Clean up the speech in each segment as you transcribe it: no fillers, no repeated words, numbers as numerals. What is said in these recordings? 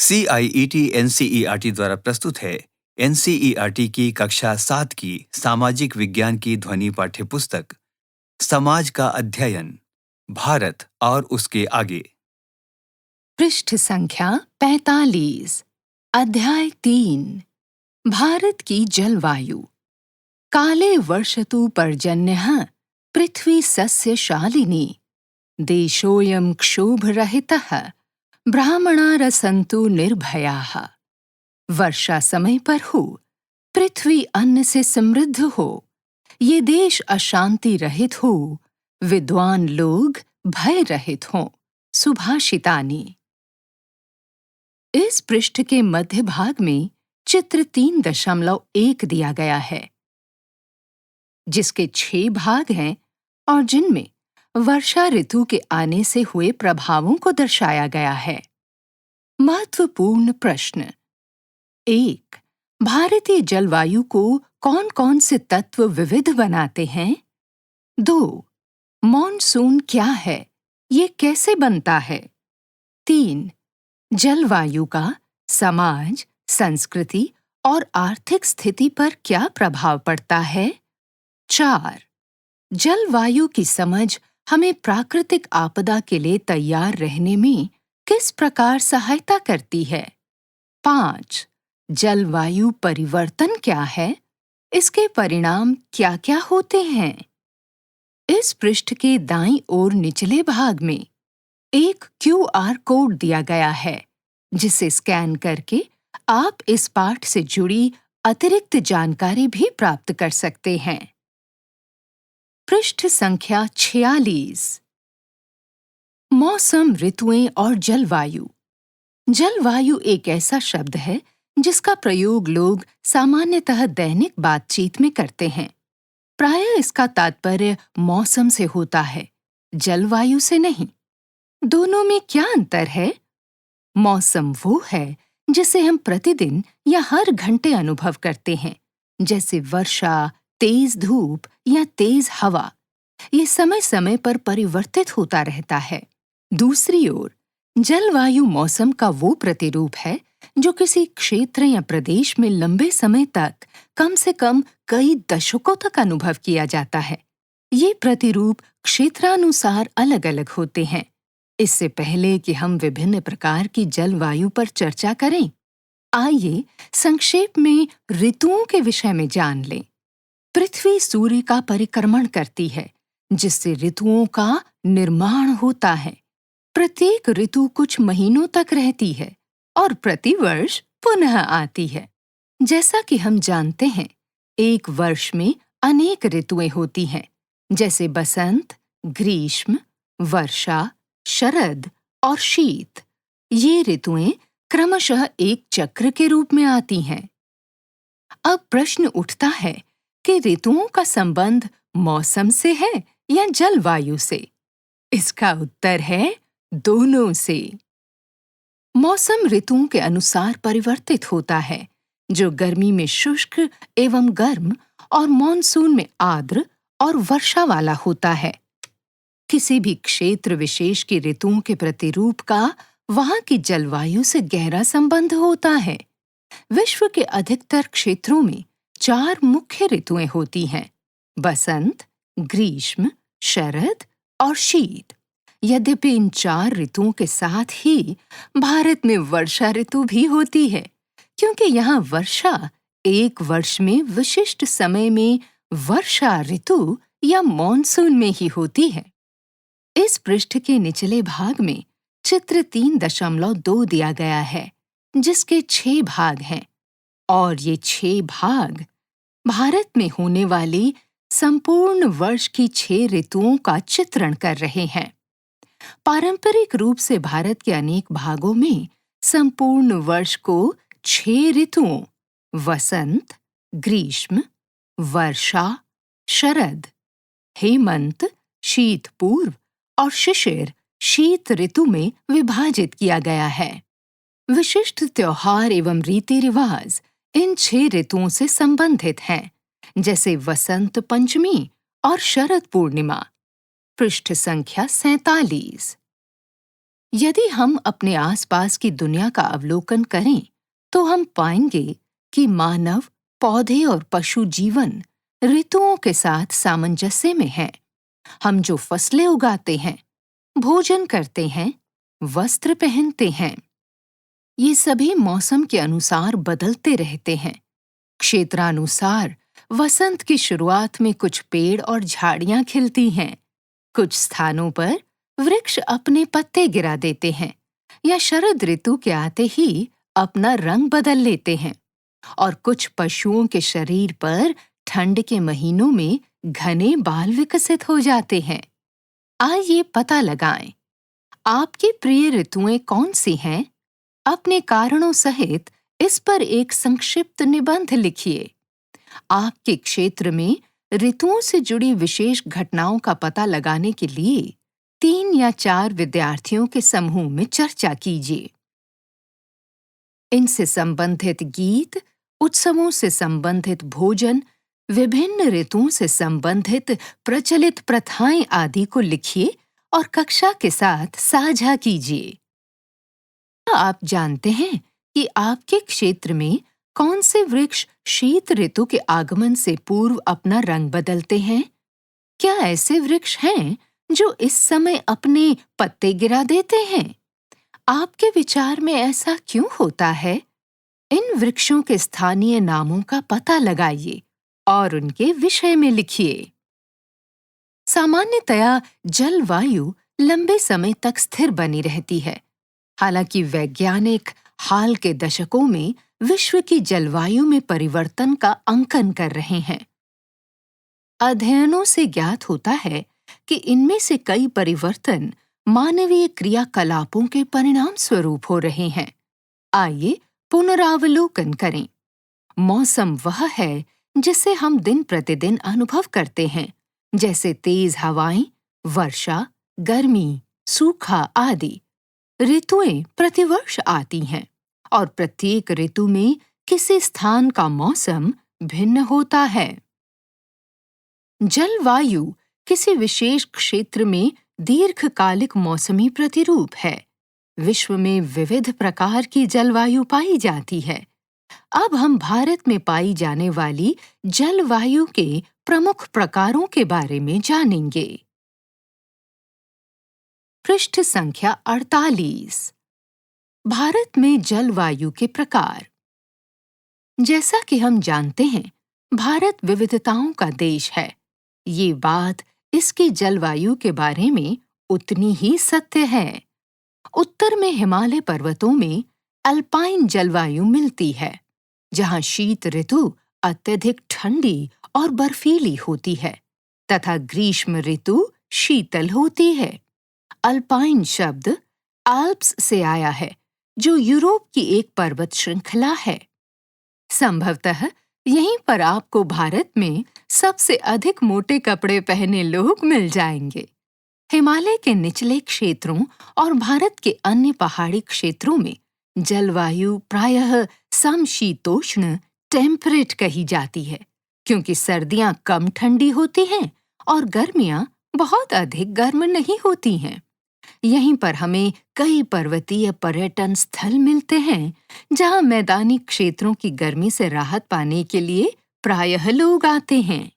CIET NCERT द्वारा प्रस्तुत है NCERT की कक्षा 7 की सामाजिक विज्ञान की ध्वनि पाठ्यपुस्तक समाज का अध्ययन, भारत और उसके आगे। पृष्ठ संख्या 45। अध्याय 3। भारत की जलवायु। काले वर्षतु पर्जन्यः पृथ्वी सस्यशालिनी, देशोऽयं क्षोभरहितः, ब्राह्मणा रसन्तु निर्भयाः। वर्षा समय पर हो, पृथ्वी अन्न से समृद्ध हो, ये देश अशांति रहित हो, विद्वान लोग भय रहित हों। सुभाषितानी। इस पृष्ठ के मध्य भाग में चित्र 3.1 दिया गया है, जिसके 6 भाग हैं और जिनमें वर्षा ऋतु के आने से हुए प्रभावों को दर्शाया गया है। महत्वपूर्ण प्रश्न। 1. भारतीय जलवायु को कौन-कौन से तत्व विविध बनाते हैं? 2. मॉनसून क्या है? ये कैसे बनता है? 3. जलवायु का समाज, संस्कृति और आर्थिक स्थिति पर क्या प्रभाव पड़ता है? 4. जलवायु की समझ हमें प्राकृतिक आपदा के लिए तैयार रहने में किस प्रकार सहायता करती है? 5. जलवायु परिवर्तन क्या है? इसके परिणाम क्या-क्या होते हैं? इस पृष्ठ के दाईं ओर निचले भाग में एक QR कोड दिया गया है, जिसे स्कैन करके आप इस पाठ से जुड़ी अतिरिक्त जानकारी भी प्राप्त कर सकते हैं। पृष्ठ संख्या 46। मौसम, ऋतुएं और जलवायु। जलवायु एक ऐसा शब्द है जिसका प्रयोग लोग सामान्यतः दैनिक बातचीत में करते हैं। प्रायः इसका तात्पर्य मौसम से होता है, जलवायु से नहीं। दोनों में क्या अंतर है? मौसम वो है जिसे हम प्रतिदिन या हर घंटे अनुभव करते हैं, जैसे वर्षा, तेज धूप या तेज हवा। ये समय-समय पर परिवर्तित होता रहता है। दूसरी ओर, जलवायु मौसम का वो प्रतिरूप है जो किसी क्षेत्र या प्रदेश में लंबे समय तक, कम से कम कई दशकों तक अनुभव किया जाता है। ये प्रतिरूप क्षेत्रानुसार अलग-अलग होते हैं। इससे पहले कि हम विभिन्न प्रकार की जलवायु पर चर्चा करें, आइए संक्षेप में ऋतुओं के विषय में जान लें। पृथ्वी सूर्य का परिक्रमण करती है, जिससे ऋतुओं का निर्माण होता है। प्रत्येक ऋतु कुछ महीनों तक रहती है और प्रतिवर्ष पुनः आती है। जैसा कि हम जानते हैं, एक वर्ष में अनेक ऋतुएं होती हैं, जैसे बसंत, ग्रीष्म, वर्षा, शरद और शीत। ये ऋतुएं क्रमशः एक चक्र के रूप में आती हैं। अब प्रश्न उठता है कि ऋतुओं का संबंध मौसम से है या जलवायु से? इसका उत्तर है दोनों से। मौसम ऋतुओं के अनुसार परिवर्तित होता है, जो गर्मी में शुष्क एवं गर्म और मॉनसून में आर्द्र और वर्षा वाला होता है। किसी भी क्षेत्र विशेष की ऋतुओं के प्रतिरूप का वहां की जलवायु से गहरा संबंध होता है। विश्व के अधिकतर क्षेत्रों में 4 मुख्य ऋतुएं होती हैं: बसंत, ग्रीष्म, शरद और शीत। यद्यपि इन 4 ऋतुओं के साथ ही भारत में वर्षा ऋतु भी होती है, क्योंकि यहाँ वर्षा एक वर्ष में विशिष्ट समय में वर्षा ऋतु या मॉनसून में ही होती है। इस पृष्ठ के निचले भाग में चित्र 3.2 दिया गया है, जिसके 6 भाग हैं, और ये 6 भाग भारत में होने वाली संपूर्ण वर्ष की 6 ऋतुओं का चित्रण कर रहे हैं। पारंपरिक रूप से भारत के अनेक भागों में संपूर्ण वर्ष को 6 ऋतुओं वसंत, ग्रीष्म, वर्षा, शरद, हेमंत, शीत पूर्व और शिशिर शीत ऋतु में विभाजित किया गया है। विशिष्ट त्योहार एवं रीति रिवाज इन 6 ऋतुओं से संबंधित हैं, जैसे वसंत पंचमी और शरद पूर्णिमा। पृष्ठ संख्या 47। यदि हम अपने आसपास की दुनिया का अवलोकन करें, तो हम पाएंगे कि मानव, पौधे और पशु जीवन ऋतुओं के साथ सामंजस्य में हैं। हम जो फसलें उगाते हैं, भोजन करते हैं, वस्त्र पहनते हैं, ये सभी मौसम के अनुसार बदलते रहते हैं। क्षेत्रानुसार वसंत की शुरुआत में कुछ पेड़ और झाड़ियां खिलती हैं। कुछ स्थानों पर वृक्ष अपने पत्ते गिरा देते हैं या शरद ऋतु के आते ही अपना रंग बदल लेते हैं। और कुछ पशुओं के शरीर पर ठंड के महीनों में घने बाल विकसित हो जाते हैं। आइए पता लगाएं, आपकी प्रिय ऋतुएं कौन सी हैं? अपने कारणों सहित इस पर एक संक्षिप्त निबंध लिखिए। आपके क्षेत्र में ऋतुओं से जुड़ी विशेष घटनाओं का पता लगाने के लिए 3 या 4 विद्यार्थियों के समूह में चर्चा कीजिए। इनसे संबंधित गीत, उत्सवों से संबंधित भोजन, विभिन्न ऋतुओं से संबंधित प्रचलित प्रथाएं आदि को लिखिए और कक्षा के साथ साझा कीजिए। आप जानते हैं कि आपके क्षेत्र में कौन से वृक्ष शीत ऋतु के आगमन से पूर्व अपना रंग बदलते हैं? क्या ऐसे वृक्ष हैं जो इस समय अपने पत्ते गिरा देते हैं? आपके विचार में ऐसा क्यों होता है? इन वृक्षों के स्थानीय नामों का पता लगाइए और उनके विषय में लिखिए। सामान्यतया जलवायु लंबे समय तक स्थिर बनी रहती है। हालांकि वैज्ञानिक हाल के दशकों में विश्व की जलवायु में परिवर्तन का अंकन कर रहे हैं। अध्ययनों से ज्ञात होता है कि इनमें से कई परिवर्तन मानवीय क्रियाकलापों के परिणाम स्वरूप हो रहे हैं। आइए पुनरावलोकन करें। मौसम वह है जिसे हम दिन प्रतिदिन अनुभव करते हैं, जैसे तेज हवाएं, वर्षा, गर्मी, सूखा आदि। ऋतुएं प्रतिवर्ष आती हैं और प्रत्येक ऋतु में किसी स्थान का मौसम भिन्न होता है। जलवायु किसी विशेष क्षेत्र में दीर्घकालिक मौसमी प्रतिरूप है। विश्व में विविध प्रकार की जलवायु पाई जाती है। अब हम भारत में पाई जाने वाली जलवायु के प्रमुख प्रकारों के बारे में जानेंगे। पृष्ठ संख्या 48। भारत में जलवायु के प्रकार। जैसा कि हम जानते हैं, भारत विविधताओं का देश है। ये बात इसकी जलवायु के बारे में उतनी ही सत्य है। उत्तर में हिमालय पर्वतों में अल्पाइन जलवायु मिलती है, जहां शीत ऋतु अत्यधिक ठंडी और बर्फीली होती है तथा ग्रीष्म ऋतु शीतल होती है। अल्पाइन शब्द आल्प्स से आया है, जो यूरोप की एक पर्वत श्रृंखला है। संभवतः यहीं पर आपको भारत में सबसे अधिक मोटे कपड़े पहने लोग मिल जाएंगे। हिमालय के निचले क्षेत्रों और भारत के अन्य पहाड़ी क्षेत्रों में जलवायु प्रायः समशीतोष्ण टेम्परेट कही जाती है, क्योंकि सर्दियां कम ठंडी होती हैं और गर्मियां बहुत अधिक गर्म नहीं होती हैं। यहीं पर हमें कई पर्वतीय पर्यटन स्थल मिलते हैं, जहां मैदानी क्षेत्रों की गर्मी से राहत पाने के लिए प्रायः लोग आते हैं।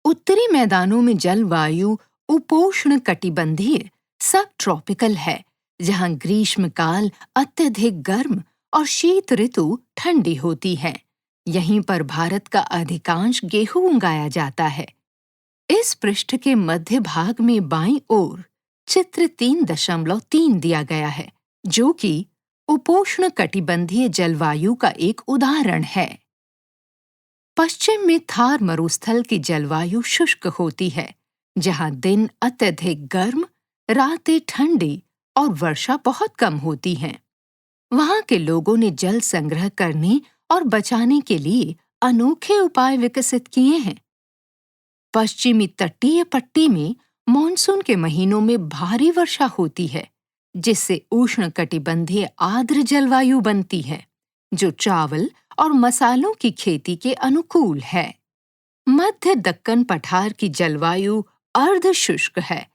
उत्तरी मैदानों में जलवायु उपोष्ण कटिबंधीय सब ट्रॉपिकल है, जहां ग्रीष्मकाल अत्यधिक गर्म और शीत ऋतु ठंडी होती है। यहीं पर भारत का अधिकांश गेहूं उगाया जाता है। इस पृष्ठ के मध्य भाग में बाईं ओर चित्र 3.3 दिया गया है, जो कि उपोष्ण कटिबंधीय जलवायु का एक उदाहरण है। पश्चिम में थार मरुस्थल की जलवायु शुष्क होती है, जहां दिन अत्यधिक गर्म, रातें ठंडी और वर्षा बहुत कम होती हैं। वहां के लोगों ने जल संग्रह करने और बचाने के लिए अनोखे उपाय विकसित किए हैं। पश्चिमी तटीय पट्टी में मॉनसून के महीनों में भारी वर्षा होती है, जिससे उष्णकटिबंधीय आर्द्र जलवायु बनती है, जो चावल और मसालों की खेती के अनुकूल है। मध्य दक्कन पठार की जलवायु अर्ध शुष्क है,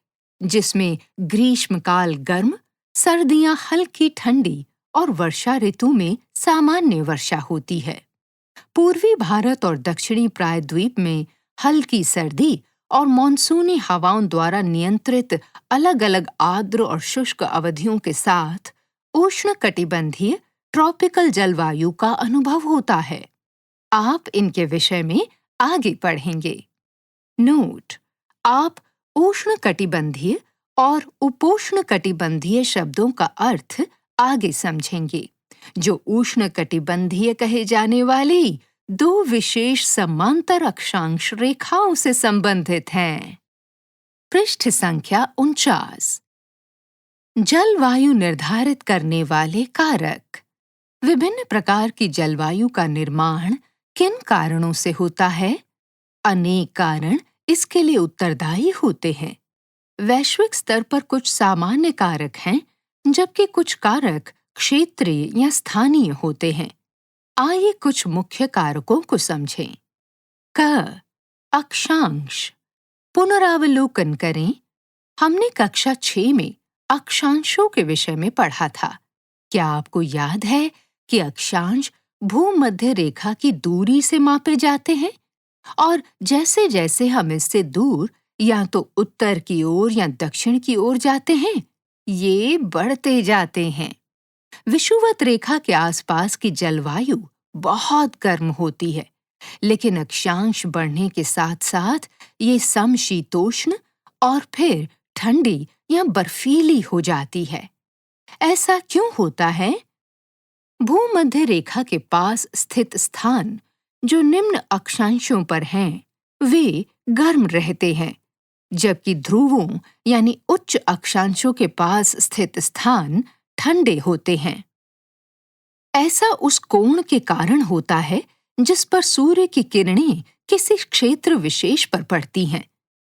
जिसमें ग्रीष्मकाल गर्म सर्दियां हल्की ठंडी और वर्षा ऋतु में सामान्य वर्षा होती है। पूर्वी भारत और दक्षिणी प्रायद्वीप में हल्की सर्दी और मॉनसूनी हवाओं द्वारा नियंत्रित अलग-अलग आर्द्र और शुष्क अवधियों के साथ उष्णकटिबंधीय ट्रॉपिकल जलवायु का अनुभव होता है। आप इनके विषय में आगे पढ़ेंगे। नोट: आप उष्णकटिबंधीय और उपोष्णकटिबंधीय शब्दों का अर्थ आगे समझेंगे, जो उष्णकटिबंधीय कहे जाने वाली दो विशेष समांतर अक्षांश रेखाओं से संबंधित हैं। पृष्ठ संख्या 49। जलवायु निर्धारित करने वाले कारक। विभिन्न प्रकार की जलवायु का निर्माण किन कारणों से होता है? अनेक कारण इसके लिए उत्तरदायी होते हैं। वैश्विक स्तर पर कुछ सामान्य कारक हैं, जबकि कुछ कारक क्षेत्रीय या स्थानीय होते हैं। आइए कुछ मुख्य कारकों को समझें। क. अक्षांश। पुनरावलोकन करें। हमने कक्षा 6 में अक्षांशों के विषय में पढ़ा था। क्या आपको याद है कि अक्षांश भूमध्य रेखा की दूरी से मापे जाते हैं और जैसे जैसे हम इससे दूर या तो उत्तर की ओर या दक्षिण की ओर जाते हैं, ये बढ़ते जाते हैं। विषुवत रेखा के आसपास की जलवायु बहुत गर्म होती है, लेकिन अक्षांश बढ़ने के साथ साथ ये समशीतोष्ण और फिर ठंडी या बर्फीली हो जाती है। ऐसा क्यों होता है? भूमध्य रेखा के पास स्थित स्थान जो निम्न अक्षांशों पर हैं, वे गर्म रहते हैं, जबकि ध्रुवों यानी उच्च अक्षांशों के पास स्थित स्थान ठंडे होते हैं। ऐसा उस कोण के कारण होता है जिस पर सूर्य की किरणें किसी क्षेत्र विशेष पर पड़ती हैं।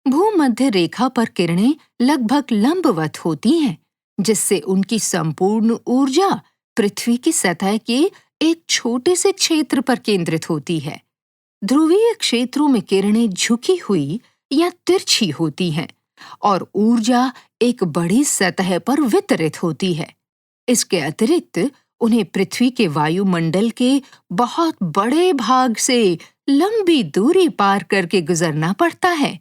भूमध्य रेखा पर किरणें लगभग लंबवत होती हैं, जिससे उनकी संपूर्ण ऊर्जा पृथ्वी की सतह के एक छोटे से क्षेत्र पर केंद्रित होती है। ध्रुवीय क्षेत्रों में किरणें झुकी हुई या तिरछी होती हैं और ऊर्जा एक बड़ी सतह पर वितरित होती है। इसके अतिरिक्त उन्हें पृथ्वी के वायुमंडल के बहुत बड़े भाग से लंबी दूरी पार करके गुजरना पड़ता है,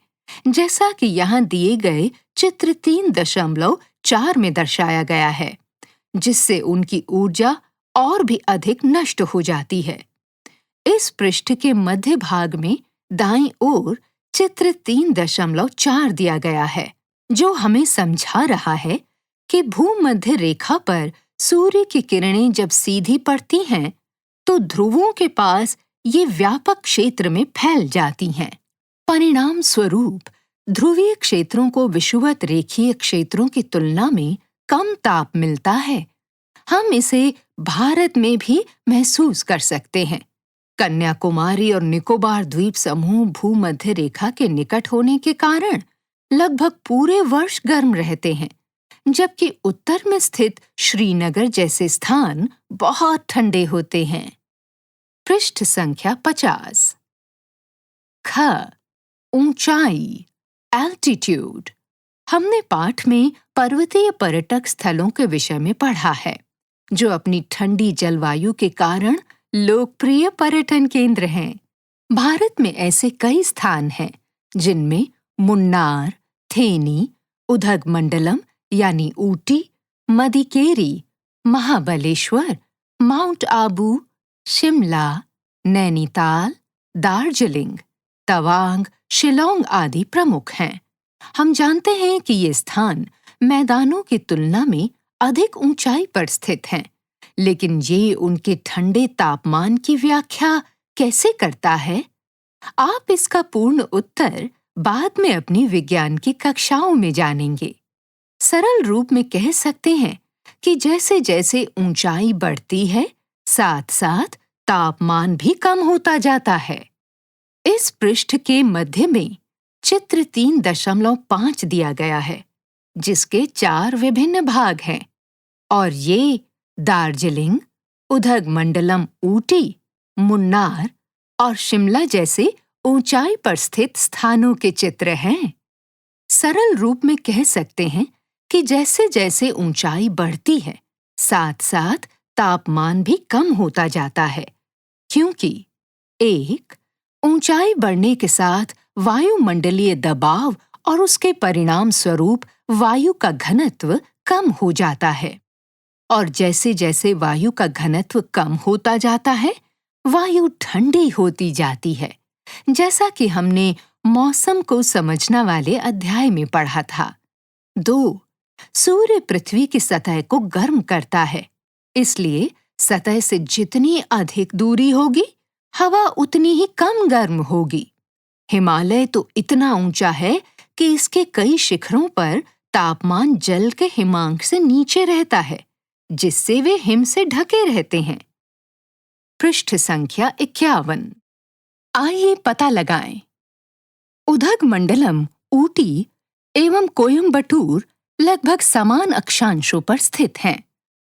जैसा कि यहाँ दिए गए चित्र 3.4 में दर्शाया गया है, जिससे उनकी ऊर्जा और भी अधिक नष्ट हो जाती है। इस पृष्ठ के मध्य भाग में दाईं ओर चित्र 3.4 दिया गया है, जो हमें समझा रहा है कि भूमध्य रेखा पर सूर्य की किरणें जब सीधी पड़ती हैं, तो ध्रुवों के पास ये व्यापक क्षेत्र में फैल जाती हैं। परिणाम स्वरूप ध्रुवीय क्षेत्रों को विषुवत रेखीय क्षेत्रों की तुलना में कम ताप मिलता है। हम इसे भारत में भी महसूस कर सकते हैं। कन्याकुमारी और निकोबार द्वीप समूह भूमध्य रेखा के निकट होने के कारण लगभग पूरे वर्ष गर्म रहते हैं, जबकि उत्तर में स्थित श्रीनगर जैसे स्थान बहुत ठंडे होते हैं। पृष्ठ संख्या 50। ख. ऊंचाई, एल्टीट्यूड। हमने पाठ में पर्वतीय पर्यटक स्थलों के विषय में पढ़ा है, जो अपनी ठंडी जलवायु के कारण लोकप्रिय पर्यटन केंद्र हैं। भारत में ऐसे कई स्थान हैं, जिनमें मुन्नार, थेनी, उधगमंडलम यानी ऊटी, मदिकेरी, महाबलेश्वर, माउंट आबू, शिमला, नैनीताल, दार्जिलिंग, तवांग, शिलोंग आदि प्रमुख हैं। हम जानते हैं कि ये स्थान मैदानों की तुलना में अधिक ऊंचाई पर स्थित हैं, लेकिन ये उनके ठंडे तापमान की व्याख्या कैसे करता है? आप इसका पूर्ण उत्तर बाद में अपनी विज्ञान की कक्षाओं में जानेंगे। सरल रूप में कह सकते हैं कि जैसे जैसे ऊंचाई बढ़ती है, साथ साथ तापमान भी कम होता जाता है। इस पृष्ठ के मध्य में चित्र 3.5 दिया गया है, जिसके 4 विभिन्न भाग हैं, और ये दार्जिलिंग, उधगमंडलम ऊटी, मुन्नार और शिमला जैसे ऊंचाई पर स्थित स्थानों के चित्र हैं। सरल रूप में कह सकते हैं कि जैसे जैसे ऊंचाई बढ़ती है, साथ साथ तापमान भी कम होता जाता है, क्योंकि एक, ऊंचाई बढ़ने के साथ वायुमंडलीय दबाव और उसके परिणाम स्वरूप वायु का घनत्व कम हो जाता है, और जैसे जैसे वायु का घनत्व कम होता जाता है, वायु ठंडी होती जाती है, जैसा कि हमने मौसम को समझना वाले अध्याय में पढ़ा था। 2. सूर्य पृथ्वी की सतह को गर्म करता है, इसलिए सतह से जितनी अधिक दूरी होगी, हवा उतनी ही कम गर्म होगी। हिमालय तो इतना ऊंचा है कि इसके कई शिखरों पर तापमान जल के हिमांक से नीचे रहता है, जिससे वे हिम से ढके रहते हैं। पृष्ठ संख्या 51। आइए पता लगाएं। उदगमंडलम ऊटी एवं कोयम्बटूर लगभग समान अक्षांशों पर स्थित हैं।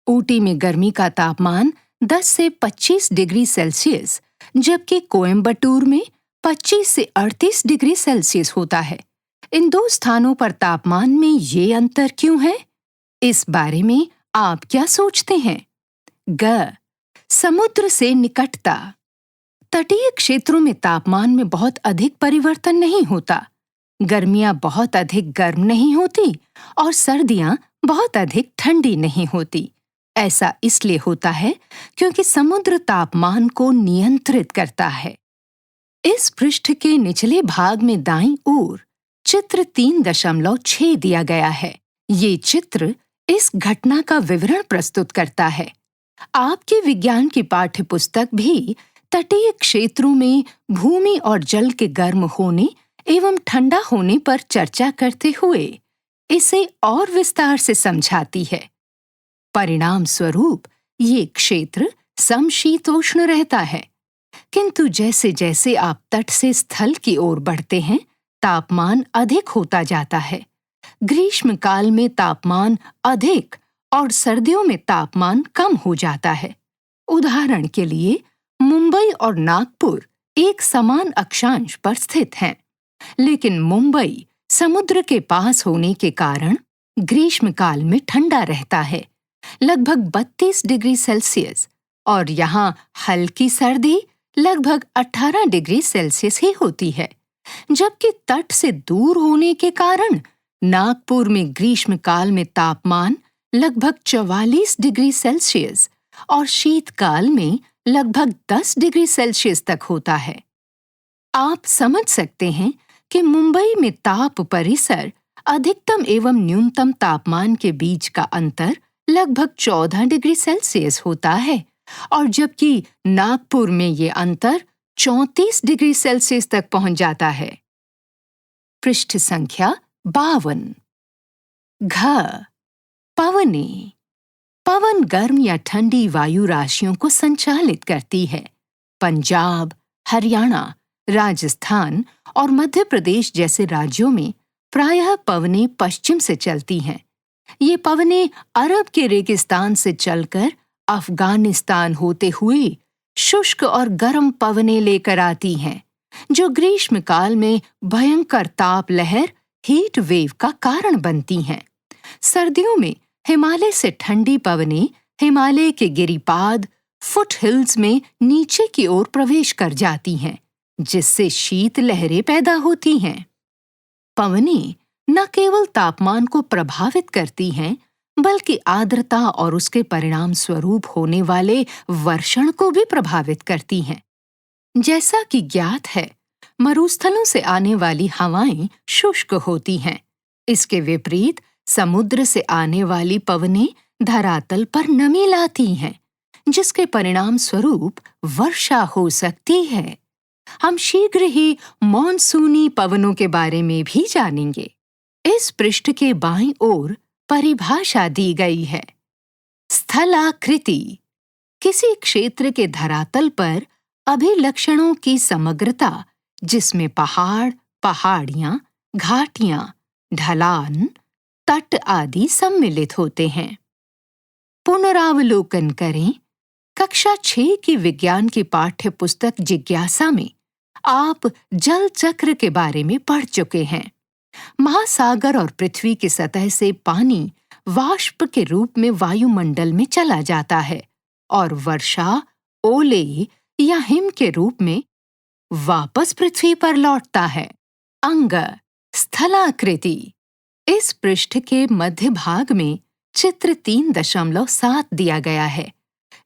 ऊटी में गर्मी का तापमान 10 से 25 डिग्री सेल्सियस, जबकि कोयम्बटूर में 25 से 38 डिग्री सेल्सियस होता है। इन दो स्थानों पर तापमान में ये अंतर क्यों है? इस बारे में आप क्या सोचते हैं? ग. समुद्र से निकटता। तटीय क्षेत्रों में तापमान में बहुत अधिक परिवर्तन नहीं होता। गर्मियां बहुत अधिक गर्म नहीं होती और सर्दियां बहुत अधिक ठंडी नहीं होती। ऐसा इसलिए होता है क्योंकि समुद्र तापमान को नियंत्रित करता है। इस पृष्ठ के निचले भाग में दाईं ओर चित्र 3.6 दिया गया है। ये चित्र इस घटना का विवरण प्रस्तुत करता है। आपके विज्ञान की पाठ्य पुस्तक भी तटीय क्षेत्रों में भूमि और जल के गर्म होने एवं ठंडा होने पर चर्चा करते हुए इसे और विस्तार से समझाती है। परिणाम स्वरूप ये क्षेत्र समशीतोष्ण रहता है, किंतु जैसे जैसे आप तट से स्थल की ओर बढ़ते हैं, तापमान अधिक होता जाता है। ग्रीष्मकाल में तापमान अधिक और सर्दियों में तापमान कम हो जाता है। उदाहरण के लिए, मुंबई और नागपुर एक समान अक्षांश पर स्थित हैं, लेकिन मुंबई समुद्र के पास होने के कारण ग्रीष्मकाल में ठंडा रहता है, लगभग 32 डिग्री सेल्सियस, और यहाँ हल्की सर्दी लगभग 18 डिग्री सेल्सियस ही होती है, जबकि तट से दूर होने के कारण नागपुर में ग्रीष्मकाल में तापमान लगभग 44 डिग्री सेल्सियस और शीतकाल में लगभग 10 डिग्री सेल्सियस तक होता है। आप समझ सकते हैं कि मुंबई में ताप परिसर अधिकतम एवं न्यूनतम तापमान के बीच का अंतर लगभग 14 डिग्री सेल्सियस होता है, और जबकि नागपुर में ये अंतर 34 डिग्री सेल्सियस तक पहुंच जाता है। पृष्ठ संख्या 52। घ. पवनें। पवन गर्म या ठंडी वायु राशियों को संचालित करती है। पंजाब, हरियाणा, राजस्थान और मध्य प्रदेश जैसे राज्यों में प्रायः पवनें पश्चिम से चलती हैं। ये पवनें अरब के रेगिस्तान से चलकर अफगानिस्तान होते हुए शुष्क और गर्म पवनें लेकर आती हैं, जो ग्रीष्मकाल में भयंकर ताप लहर हीट वेव का कारण बनती हैं। सर्दियों में हिमालय से ठंडी पवनें हिमालय के गिरिपाद फुट हिल्स में नीचे की ओर प्रवेश कर जाती हैं, जिससे शीत लहरें पैदा होती हैं। पवनें न केवल तापमान को प्रभावित करती हैं, बल्कि आर्द्रता और उसके परिणाम स्वरूप होने वाले वर्षण को भी प्रभावित करती हैं। जैसा कि ज्ञात है, मरुस्थलों से आने वाली हवाएं शुष्क होती हैं। इसके विपरीत समुद्र से आने वाली पवनें धरातल पर नमी लाती हैं, जिसके परिणाम स्वरूप वर्षा हो सकती है। हम शीघ्र ही मॉनसूनी पवनों के बारे में भी जानेंगे। इस पृष्ठ के बाईं ओर परिभाषा दी गई है। स्थलाकृति किसी क्षेत्र के धरातल पर अभिलक्षणों की समग्रता, जिसमें पहाड़, पहाड़ियां, घाटियां, ढलान, तट आदि सम्मिलित होते हैं। पुनरावलोकन करें। कक्षा 6 की विज्ञान की पाठ्य पुस्तक जिज्ञासा में आप जल चक्र के बारे में पढ़ चुके हैं। महासागर और पृथ्वी की सतह से पानी वाष्प के रूप में वायुमंडल में चला जाता है और वर्षा, ओले या हिम के रूप में वापस पृथ्वी पर लौटता है। अंग, स्थलाकृति। इस पृष्ठ के मध्य भाग में चित्र 3.7 दिया गया है,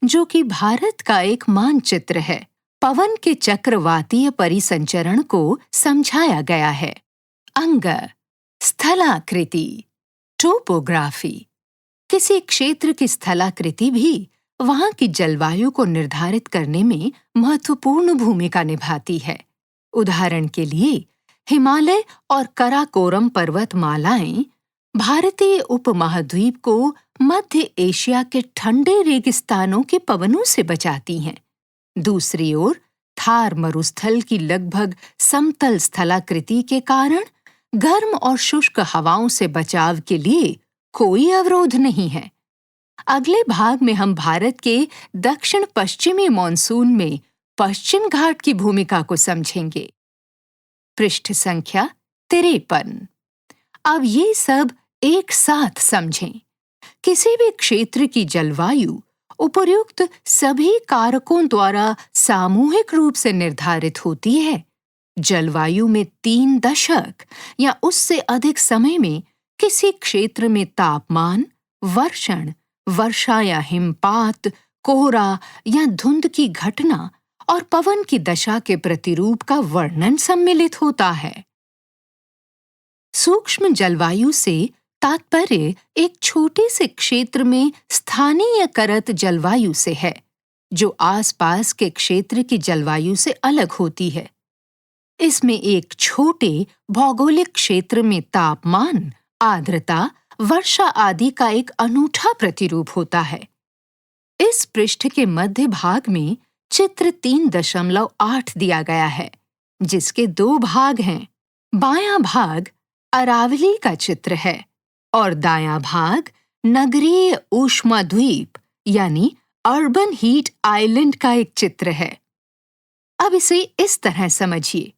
जो कि भारत का एक मानचित्र है। पवन के चक्रवातीय परिसंचरण को समझाया गया है। अंग, स्थलाकृति, टोपोग्राफी। किसी क्षेत्र की स्थलाकृति भी वहां की जलवायु को निर्धारित करने में महत्वपूर्ण भूमिका निभाती है। उदाहरण के लिए, हिमालय और कराकोरम पर्वतमालाएं भारतीय उपमहाद्वीप को मध्य एशिया के ठंडे रेगिस्तानों के पवनों से बचाती हैं। दूसरी ओर, थार मरुस्थल की लगभग समतल स्थलाकृति के कारण गर्म और शुष्क हवाओं से बचाव के लिए कोई अवरोध नहीं है। अगले भाग में हम भारत के दक्षिण पश्चिमी मॉनसून में पश्चिम घाट की भूमिका को समझेंगे। पृष्ठ संख्या 53। अब ये सब एक साथ समझें। किसी भी क्षेत्र की जलवायु उपर्युक्त सभी कारकों द्वारा सामूहिक रूप से निर्धारित होती है। जलवायु में 3 दशक या उससे अधिक समय में किसी क्षेत्र में तापमान, वर्षण, वर्षा या हिमपात, कोहरा या धुंध की घटना और पवन की दशा के प्रतिरूप का वर्णन सम्मिलित होता है। सूक्ष्म जलवायु से तात्पर्य एक छोटे से क्षेत्र में स्थानीयकृत जलवायु से है, जो आसपास के क्षेत्र की जलवायु से अलग होती है। इसमें एक छोटे भौगोलिक क्षेत्र में तापमान, आर्द्रता, वर्षा आदि का एक अनूठा प्रतिरूप होता है। इस पृष्ठ के मध्य भाग में चित्र 3.8 दिया गया है, जिसके 2 भाग हैं। बायां भाग अरावली का चित्र है और दायां भाग नगरीय ऊष्माद्वीप यानी अर्बन हीट आइलैंड का एक चित्र है। अब इसे इस तरह समझिए।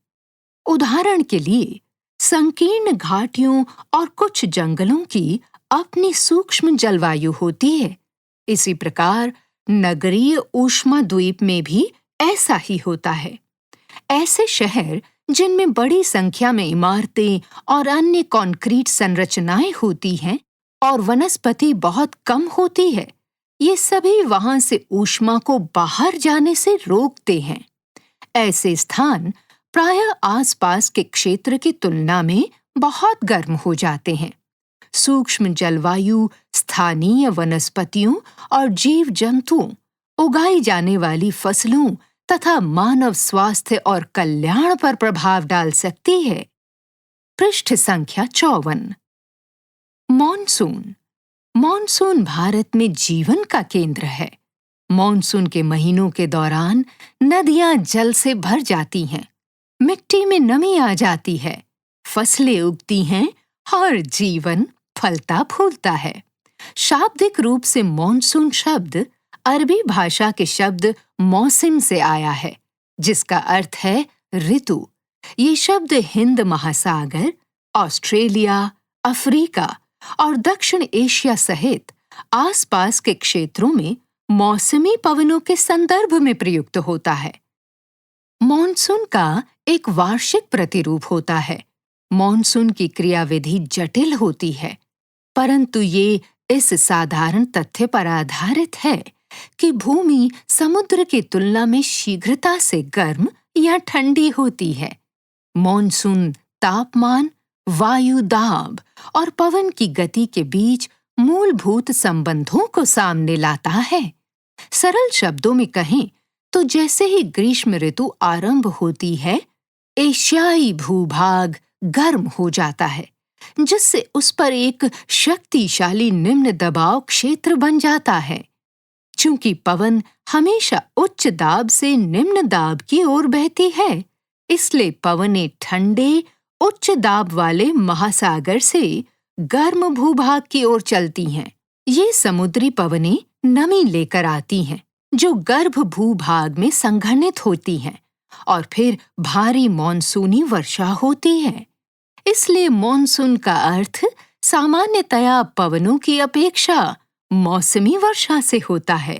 उदाहरण के लिए, संकीर्ण घाटियों और कुछ जंगलों की अपनी सूक्ष्म जलवायु होती है। इसी प्रकार नगरीय ऊष्माद्वीप में भी ऐसा ही होता है। ऐसे शहर जिनमें बड़ी संख्या में इमारतें और अन्य कंक्रीट संरचनाएं होती हैं और वनस्पति बहुत कम होती है, ये सभी वहां से ऊष्मा को बाहर जाने से रोकते हैं। ऐसे स्थान प्रायः आसपास के क्षेत्र की तुलना में बहुत गर्म हो जाते हैं। सूक्ष्म जलवायु स्थानीय वनस्पतियों और जीव जंतुओं, उगाई जाने वाली फसलों तथा मानव स्वास्थ्य और कल्याण पर प्रभाव डाल सकती है। पृष्ठ संख्या 54। मॉनसून। मॉनसून भारत में जीवन का केंद्र है। मॉनसून के महीनों के दौरान नदियां जल से भर जाती हैं, मिट्टी में नमी आ जाती है, फसलें उगती हैं और जीवन फलता फूलता है। शाब्दिक रूप से मॉनसून शब्द अरबी भाषा के शब्द मौसिम से आया है, जिसका अर्थ है ऋतु। ये शब्द हिंद महासागर, ऑस्ट्रेलिया, अफ्रीका और दक्षिण एशिया सहित आसपास के क्षेत्रों में मौसमी पवनों के संदर्भ में प्रयुक्त होता है। मॉनसून का एक वार्षिक प्रतिरूप होता है। मॉनसून की क्रियाविधि जटिल होती है, परंतु ये इस साधारण तथ्य पर आधारित है कि भूमि समुद्र की तुलना में शीघ्रता से गर्म या ठंडी होती है। मॉनसून तापमान, वायु दाब और पवन की गति के बीच मूलभूत संबंधों को सामने लाता है। सरल शब्दों में कहें तो जैसे ही ग्रीष्म ऋतु आरंभ होती है, एशियाई भूभाग गर्म हो जाता है, जिससे उस पर एक शक्तिशाली निम्न दबाव क्षेत्र बन जाता है। चूंकि पवन हमेशा उच्च दाब से निम्न दाब की ओर बहती है, इसलिए पवनें ठंडे उच्च दाब वाले महासागर से गर्म भूभाग की ओर चलती हैं। ये समुद्री पवनें नमी लेकर आती हैं, जो गर्भ भूभाग में संघनित होती हैं और फिर भारी मॉनसूनी वर्षा होती है। इसलिए मॉनसून का अर्थ सामान्यतया पवनों की अपेक्षा मौसमी वर्षा से होता है।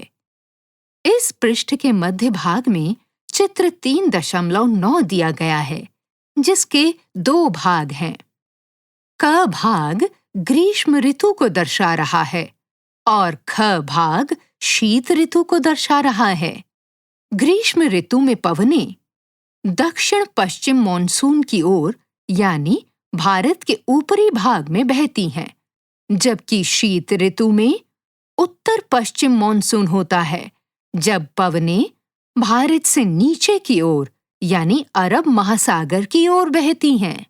इस पृष्ठ के मध्य भाग में चित्र 3.9 दिया गया है, जिसके 2 भाग हैं। क भाग ग्रीष्म ऋतु को दर्शा रहा है और ख भाग शीत ऋतु को दर्शा रहा है। ग्रीष्म ऋतु में पवनें दक्षिण पश्चिम मॉनसून की ओर यानी भारत के ऊपरी भाग में बहती हैं, जबकि शीत ऋतु में उत्तर पश्चिम मॉनसून होता है, जब पवनें भारत से नीचे की ओर यानी अरब महासागर की ओर बहती हैं।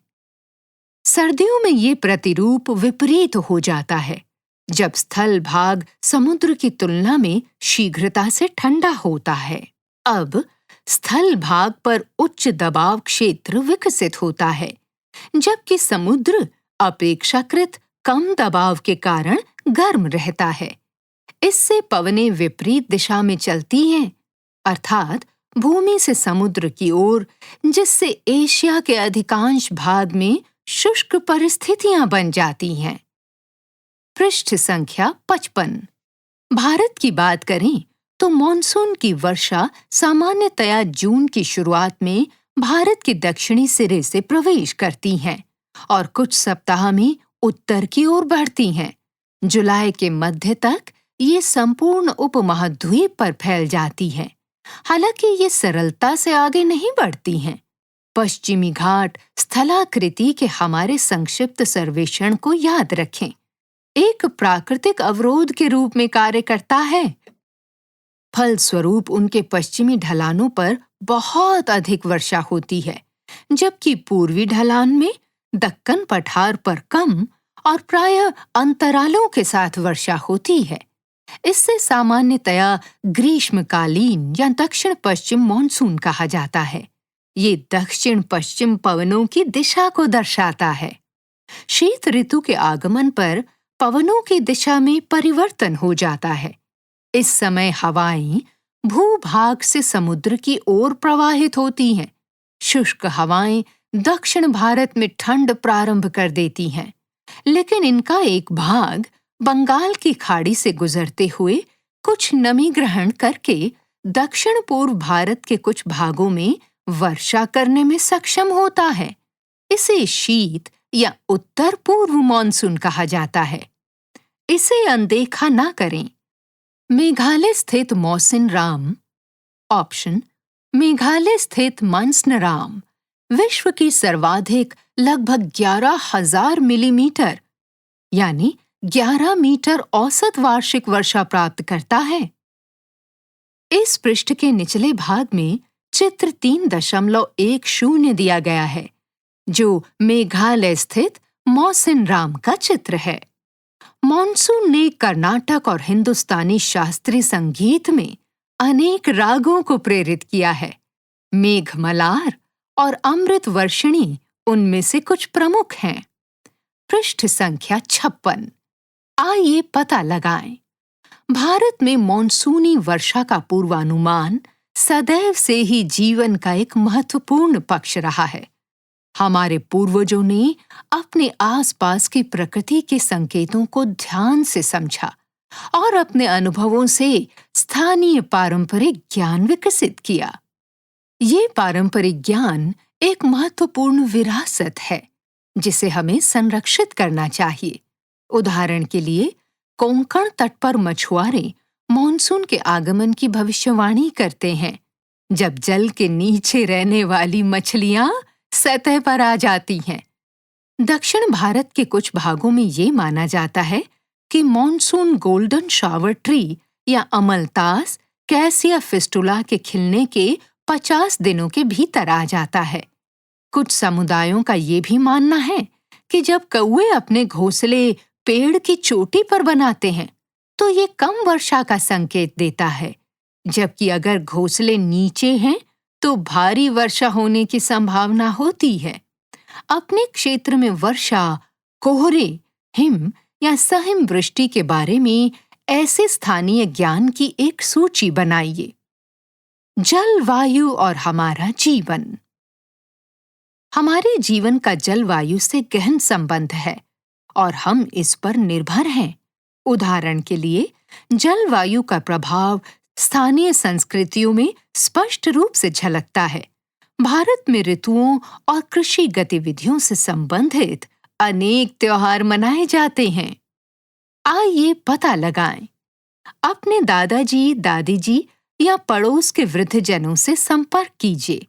सर्दियों में ये प्रतिरूप विपरीत हो जाता है, जब स्थल भाग समुद्र की तुलना में शीघ्रता से ठंडा होता है। अब स्थल भाग पर उच्च दबाव क्षेत्र विकसित होता है, जबकि समुद्र अपेक्षाकृत कम दबाव के कारण गर्म रहता है। इससे पवनें विपरीत दिशा में चलती हैं, अर्थात भूमि से समुद्र की ओर, जिससे एशिया के अधिकांश भाग में शुष्क परिस्थितियां बन जाती हैं। पृष्ठ संख्या 55। भारत की बात करें तो मॉनसून की वर्षा सामान्यतया जून की शुरुआत में भारत के दक्षिणी सिरे से प्रवेश करती हैं और कुछ सप्ताह में उत्तर की ओर बढ़ती हैं। जुलाई के मध्य तक ये संपूर्ण उपमहाद्वीप पर फैल जाती हैं। हालांकि ये सरलता से आगे नहीं बढ़ती हैं। पश्चिमी घाट स्थलाकृति के हमारे संक्षिप्त सर्वेक्षण को याद रखें। एक प्राकृतिक अवरोध के रूप में कार्य करता है। फलस्वरूप उनके पश्चिमी ढलानों पर बहुत अधिक वर्षा होती है, जबकि पूर्वी ढलान में दक्कन पठार पर कम और प्रायः अंतरालों के साथ वर्षा होती है। इससे सामान्यतया ग्रीष्मकालीन या दक्षिण पश्चिम मॉनसून कहा जाता है। ये दक्षिण पश्चिम पवनों की दिशा को दर्शाता है। शीत ऋतु के आगमन पर पवनों की दिशा में परिवर्तन हो जाता है। इस समय हवाएं भूभाग से समुद्र की ओर प्रवाहित होती हैं। शुष्क हवाएं दक्षिण भारत में ठंड प्रारंभ कर देती हैं, लेकिन इनका एक भाग बंगाल की खाड़ी से गुजरते हुए कुछ नमी ग्रहण करके दक्षिण पूर्व भारत के कुछ भागों में वर्षा करने में सक्षम होता है। इसे शीत या उत्तर पूर्व मॉनसून कहा जाता है। इसे अनदेखा ना करें। मेघालय स्थित मौसिनराम ऑप्शन मेघालय स्थित मानसनराम विश्व की सर्वाधिक लगभग 11,000 मिलीमीटर यानी 11 मीटर औसत वार्षिक वर्षा प्राप्त करता है। इस पृष्ठ के निचले भाग में चित्र 3.10 दिया गया है, जो मेघालय स्थित मौसिनराम का चित्र है। मॉनसून ने कर्नाटक और हिंदुस्तानी शास्त्रीय संगीत में अनेक रागों को प्रेरित किया है। मेघमलार और अमृत वर्षिणी उनमें से कुछ प्रमुख हैं। पृष्ठ संख्या 56। आइए पता लगाएं। भारत में मॉनसूनी वर्षा का पूर्वानुमान सदैव से ही जीवन का एक महत्वपूर्ण पक्ष रहा है। हमारे पूर्वजों ने अपने आसपास की प्रकृति के संकेतों को ध्यान से समझा और अपने अनुभवों से स्थानीय पारंपरिक ज्ञान विकसित किया। ये पारंपरिक ज्ञान एक महत्वपूर्ण विरासत है, जिसे हमें संरक्षित करना चाहिए। उदाहरण के लिए, कोंकण तट पर मछुआरे मॉनसून के आगमन की भविष्यवाणी करते हैं, जब जल के नीचे रहने वाली मछलियां सतह पर आ जाती हैं। दक्षिण भारत के कुछ भागों में ये माना जाता है कि मॉनसून गोल्डन शावर ट्री या अमलतास कैसिया फिस्टुला के खिलने के 50 दिनों के भीतर आ जाता है। कुछ समुदायों का ये भी मानना है कि जब कौवे अपने घोंसले पेड़ की चोटी पर बनाते हैं, तो ये कम वर्षा का संकेत देता है, जबकि अगर घोंसले नीचे हैं तो भारी वर्षा होने की संभावना होती है। अपने क्षेत्र में वर्षा, कोहरे, हिम या सहिम वृष्टि के बारे में ऐसे स्थानीय ज्ञान की एक सूची बनाइए। जलवायु और हमारा जीवन। हमारे जीवन का जलवायु से गहन संबंध है और हम इस पर निर्भर हैं। उदाहरण के लिए, जलवायु का प्रभाव स्थानीय संस्कृतियों में स्पष्ट रूप से झलकता है। भारत में ऋतुओं और कृषि गतिविधियों से संबंधित अनेक त्योहार मनाए जाते हैं। आइए पता लगाएं। अपने दादाजी, दादी जी या पड़ोस के वृद्धजनों से संपर्क कीजिए।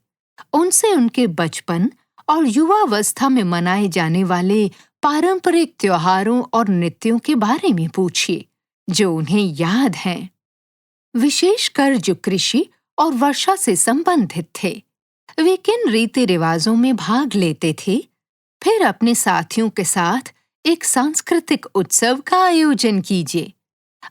उनसे उनके बचपन और युवावस्था में मनाए जाने वाले पारंपरिक त्योहारों और नृत्यों के बारे में पूछिए जो उन्हें याद हैं। विशेषकर जो कृषि और वर्षा से संबंधित थे। वे किन रीति रिवाजों में भाग लेते थे? फिर अपने साथियों के साथ एक सांस्कृतिक उत्सव का आयोजन कीजिए।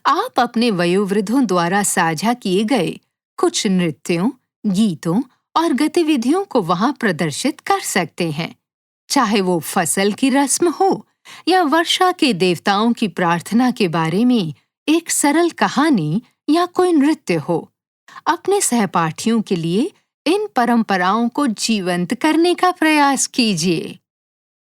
आप अपने वयोवृद्धों द्वारा साझा किए गए कुछ नृत्यों, गीतों और गतिविधियों को वहां प्रदर्शित कर सकते हैं, चाहे वो फसल की रस्म हो या वर्षा के देवताओं की प्रार्थना के बारे में एक सरल कहानी या कोई नृत्य हो। अपने सहपाठियों के लिए इन परंपराओं को जीवंत करने का प्रयास कीजिए।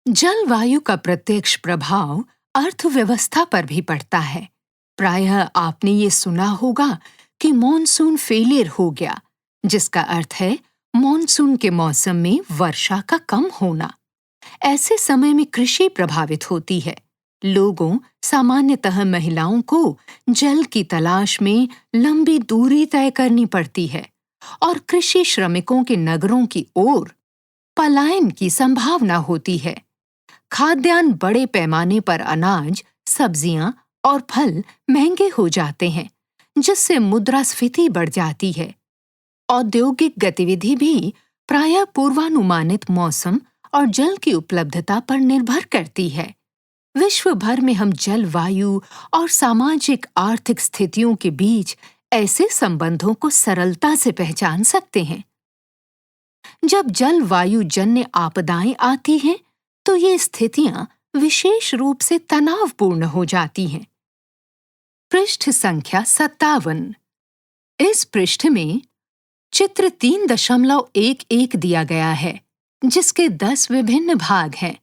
जलवायु का प्रत्यक्ष प्रभाव अर्थव्यवस्था पर भी पड़ता है। प्रायः आपने ये सुना होगा कि मॉनसून फेलियर हो गया, जिसका अर्थ है मॉनसून के मौसम में वर्षा का कम होना। ऐसे समय में कृषि प्रभावित होती है। लोगों, सामान्यतः महिलाओं को जल की तलाश में लंबी दूरी तय करनी पड़ती है और कृषि श्रमिकों के नगरों की ओर पलायन की संभावना होती है। खाद्यान्न बड़े पैमाने पर अनाज, सब्जियां और फल महंगे हो जाते हैं, जिससे मुद्रास्फीति बढ़ जाती है। औद्योगिक गतिविधि भी प्रायः पूर्वानुमानित मौसम और जल की उपलब्धता पर निर्भर करती है। विश्व भर में हम जलवायु और सामाजिक आर्थिक स्थितियों के बीच ऐसे संबंधों को सरलता से पहचान सकते हैं। जब जलवायु जन्य आपदाएं आती हैं, तो ये स्थितियां विशेष रूप से तनावपूर्ण हो जाती हैं। पृष्ठ संख्या 57। इस पृष्ठ में चित्र 3.11 दिया गया है, जिसके 10 विभिन्न भाग हैं।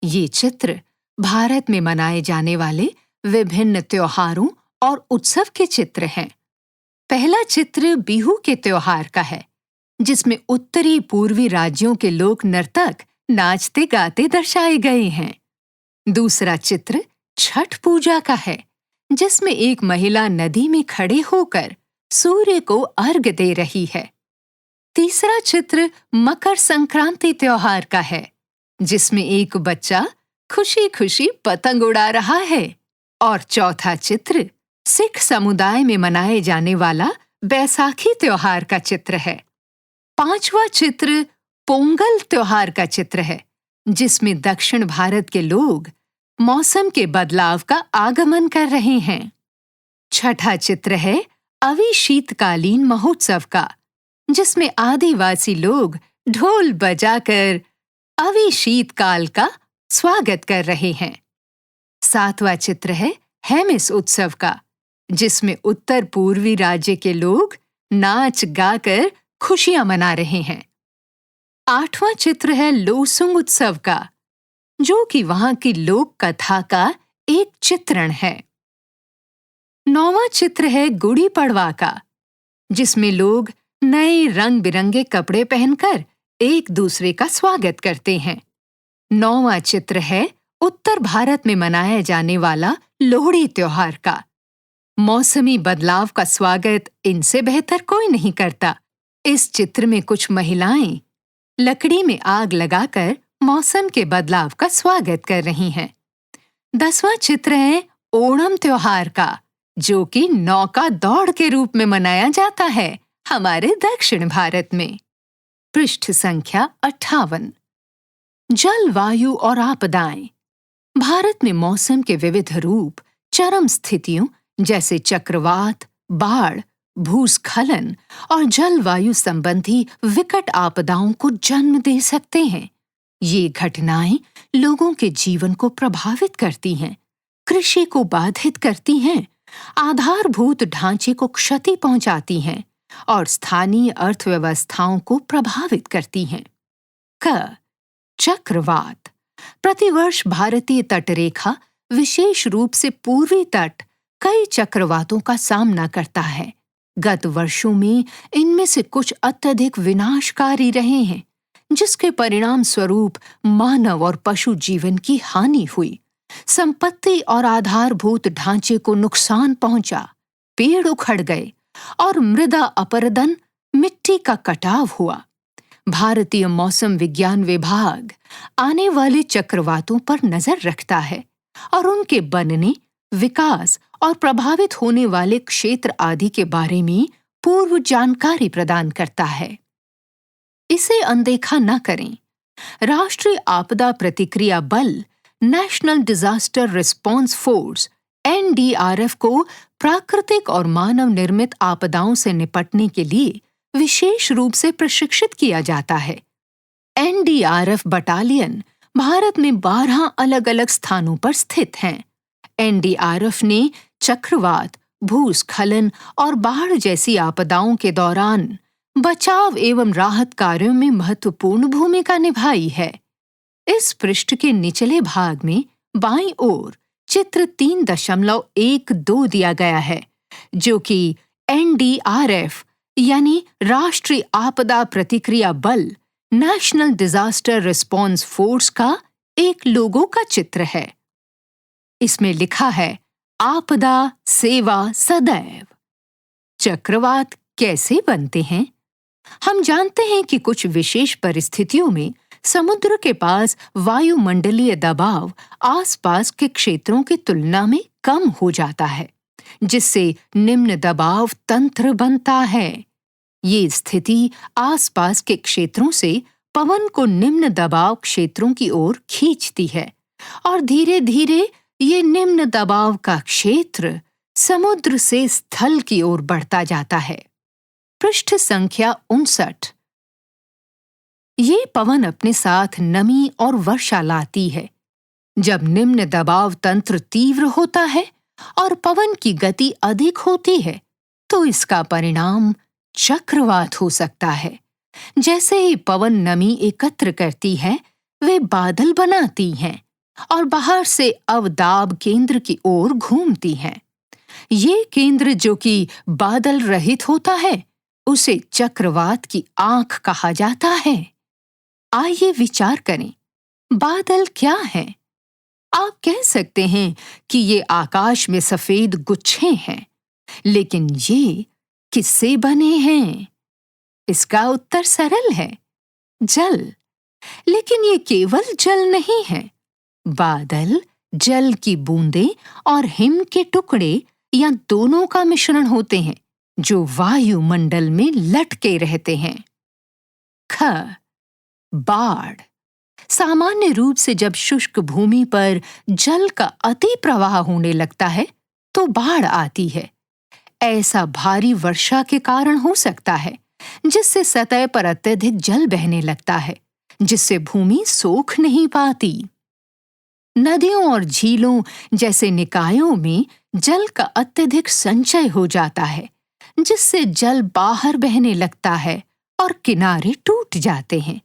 ये चित्र भारत में मनाए जाने वाले विभिन्न त्योहारों और उत्सव के चित्र हैं। पहला चित्र बिहू के त्योहार का है, जिसमें उत्तरी पूर्वी राज्यों के लोक नर्तक नाचते गाते दर्शाए गए हैं। दूसरा चित्र छठ पूजा का है, जिसमें एक महिला नदी में खड़े होकर सूर्य को अर्घ्य दे रही है। तीसरा चित्र मकर संक्रांति त्योहार का है, जिसमें एक बच्चा खुशी खुशी पतंग उड़ा रहा है। और चौथा चित्र सिख समुदाय में मनाए जाने वाला बैसाखी त्योहार का चित्र है। पांचवा चित्र पोंगल त्योहार का चित्र है, जिसमें दक्षिण भारत के लोग मौसम के बदलाव का आगमन कर रहे हैं। छठा चित्र है अवि शीतकालीन महोत्सव का, जिसमें आदिवासी लोग ढोल बजाकर अवि शीतकाल का स्वागत कर रहे हैं। सातवां चित्र है हेमिस उत्सव का, जिसमें उत्तर पूर्वी राज्य के लोग नाच गाकर खुशियां मना रहे हैं। आठवां चित्र है लोसुंग उत्सव का, जो कि वहां की लोक कथा का एक चित्रण है। नौवां चित्र है गुड़ी पड़वा का, जिसमें लोग नए रंग बिरंगे कपड़े पहनकर एक दूसरे का स्वागत करते हैं। 9वां चित्र है उत्तर भारत में मनाया जाने वाला लोहड़ी त्योहार का। मौसमी बदलाव का स्वागत इनसे बेहतर कोई नहीं करता। इस चित्र में कुछ महिलाएं लकड़ी में आग लगाकर मौसम के बदलाव का स्वागत कर रही हैं। 10वां चित्र है ओणम त्योहार का, जो कि नौका दौड़ के रूप में मनाया जाता है हमारे दक्षिण भारत में। पृष्ठ संख्या 58। जलवायु और आपदाएं। भारत में मौसम के विविध रूप चरम स्थितियों जैसे चक्रवात, बाढ़, भूस्खलन और जलवायु संबंधी विकट आपदाओं को जन्म दे सकते हैं। ये घटनाएं लोगों के जीवन को प्रभावित करती हैं, कृषि को बाधित करती हैं, आधारभूत ढांचे को क्षति पहुंचाती हैं और स्थानीय अर्थव्यवस्थाओं को प्रभावित करती हैं। क चक्रवात प्रतिवर्ष भारतीय तटरेखा, विशेष रूप से पूर्वी तट, कई चक्रवातों का सामना करता है। गत वर्षों में इनमें से कुछ अत्यधिक विनाशकारी रहे हैं, जिसके परिणाम स्वरूप मानव और पशु जीवन की हानि हुई, संपत्ति और आधारभूत ढांचे को नुकसान पहुंचा, पेड़ उखड़ गए और मृदा अपरदन, मिट्टी का कटाव हुआ। भारतीय मौसम विज्ञान विभाग आने वाले चक्रवातों पर नजर रखता है और उनके बनने, विकास और प्रभावित होने वाले क्षेत्र आदि के बारे में पूर्व जानकारी प्रदान करता है। इसे अनदेखा न करें। राष्ट्रीय आपदा प्रतिक्रिया बल, national disaster response force (NDRF) को प्राकृतिक और मानव निर्मित आपदाओं से निपटने के लिए विशेष रूप से प्रशिक्षित किया जाता है। NDRF बटालियन भारत में 12 अलग-अलग स्थानों पर स्थित हैं। NDRF ने चक्रवात, भूस्खलन और बाढ़ जैसी आपदाओं के दौरान बचाव एवं राहत कार्यों में महत्वपूर्ण भूमिका निभाई है। इस पृष्ठ के निचले भाग में बाईं ओर चित्र 3.12 दिया गया है, जो कि NDRF यानी राष्ट्रीय आपदा प्रतिक्रिया बल, नेशनल डिजास्टर रिस्पांस फोर्स का एक लोगो का चित्र है। इसमें लिखा है, आपदा सेवा सदैव। चक्रवात कैसे बनते हैं? हम जानते हैं कि कुछ विशेष परिस्थितियों में समुद्र के पास वायुमंडलीय दबाव आसपास के क्षेत्रों की तुलना में कम हो जाता है, जिससे निम्न दबाव तंत्र बनता है। ये स्थिति आसपास के क्षेत्रों से पवन को निम्न दबाव क्षेत्रों की ओर खींचती है और धीरे-धीरे ये निम्न दबाव का क्षेत्र समुद्र से स्थल की ओर बढ़ता जाता है। पृष्ठ संख्या 59। ये पवन अपने साथ नमी और वर्षा लाती है। जब निम्न दबाव तंत्र तीव्र होता है और पवन की गति अधिक होती है, तो इसका परिणाम चक्रवात हो सकता है। जैसे ही पवन नमी एकत्र करती है, वे बादल बनाती हैं और बाहर से अवदाब केंद्र की ओर घूमती हैं। ये केंद्र, जो कि बादल रहित होता है, उसे चक्रवात की आंख कहा जाता है। आइए विचार करें, बादल क्या है? आप कह सकते हैं कि ये आकाश में सफेद गुच्छे हैं, लेकिन ये किससे बने हैं? इसका उत्तर सरल है, जल। लेकिन ये केवल जल नहीं है। बादल जल की बूंदें और हिम के टुकड़े या दोनों का मिश्रण होते हैं, जो वायुमंडल में लटके रहते हैं। ख, बाढ़। सामान्य रूप से जब शुष्क भूमि पर जल का अति प्रवाह होने लगता है, तो बाढ़ आती है। ऐसा भारी वर्षा के कारण हो सकता है, जिससे सतह पर अत्यधिक जल बहने लगता है, जिससे भूमि सोख नहीं पाती। नदियों और झीलों जैसे निकायों में जल का अत्यधिक संचय हो जाता है, जिससे जल बाहर बहने लगता है और किनारे टूट जाते हैं।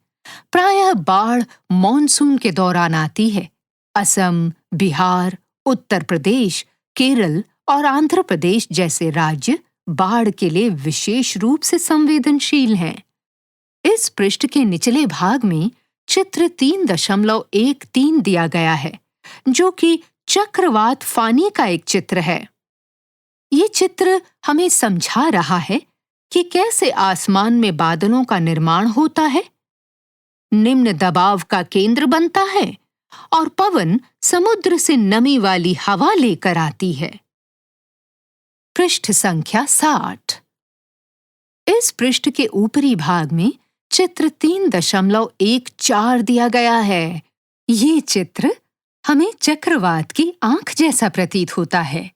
प्रायः बाढ़ मॉनसून के दौरान आती है। असम, बिहार, उत्तर प्रदेश, केरल और आंध्र प्रदेश जैसे राज्य बाढ़ के लिए विशेष रूप से संवेदनशील हैं। इस पृष्ठ के निचले भाग में चित्र 3.13 दिया गया है, जो कि चक्रवात फानी का एक चित्र है। ये चित्र हमें समझा रहा है कि कैसे आसमान में बादलों का निर्माण होता है, निम्न दबाव का केंद्र बनता है और पवन समुद्र से नमी वाली हवा लेकर आती है। पृष्ठ संख्या 60। इस पृष्ठ के ऊपरी भाग में चित्र 3.14 दिया गया है। ये चित्र हमें चक्रवात की आंख जैसा प्रतीत होता है।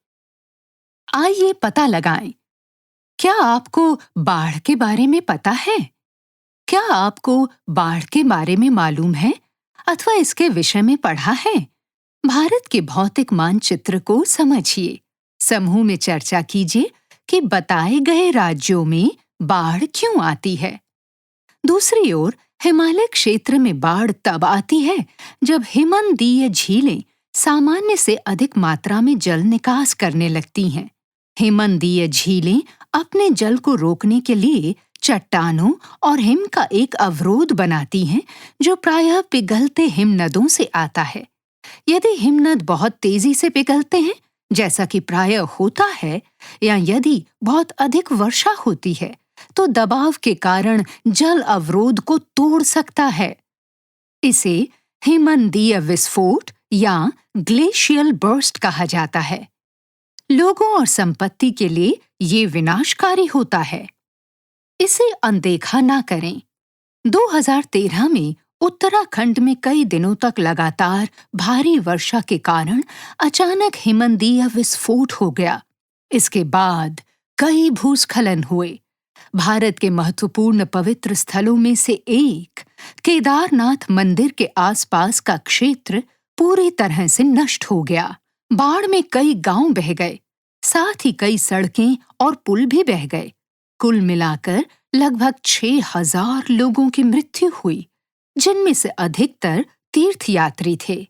आइए पता लगाएं, क्या आपको बाढ़ के बारे में पता है? क्या आपको बाढ़ के बारे में मालूम है अथवा इसके विषय में पढ़ा है? भारत के भौतिक मानचित्र को समझिए। समूह में चर्चा कीजिए कि बताए गए राज्यों में बाढ़ क्यों आती है। दूसरी ओर हिमालय क्षेत्र में बाढ़ तब आती है जब हिमनदीय झीलें सामान्य से अधिक मात्रा में जल निकास करने लगती हैं। हिमनदीय झीलें अपने जल को रोकने के लिए चट्टानों और हिम का एक अवरोध बनाती हैं, जो प्रायः पिघलते हिमनदों से आता है। यदि हिमनद बहुत तेजी से पिघलते हैं, जैसा कि प्रायः होता है, या यदि बहुत अधिक वर्षा होती है, तो दबाव के कारण जल अवरोध को तोड़ सकता है। इसे हिमनदीय विस्फोट या ग्लेशियल बर्स्ट कहा जाता है। लोगों और संपत्ति के लिए ये विनाशकारी होता है। इसे अनदेखा ना करें। 2013 में उत्तराखंड में कई दिनों तक लगातार भारी वर्षा के कारण अचानक हिमनदीय विस्फोट हो गया। इसके बाद कई भूस्खलन हुए। भारत के महत्वपूर्ण पवित्र स्थलों में से एक केदारनाथ मंदिर के आसपास का क्षेत्र पूरी तरह से नष्ट हो गया। बाढ़ में कई गांव बह गए, साथ ही कई सड़कें और पुल भी बह गए। कुल मिलाकर लगभग 6000 लोगों की मृत्यु हुई, जिनमें से अधिकतर तीर्थयात्री थे।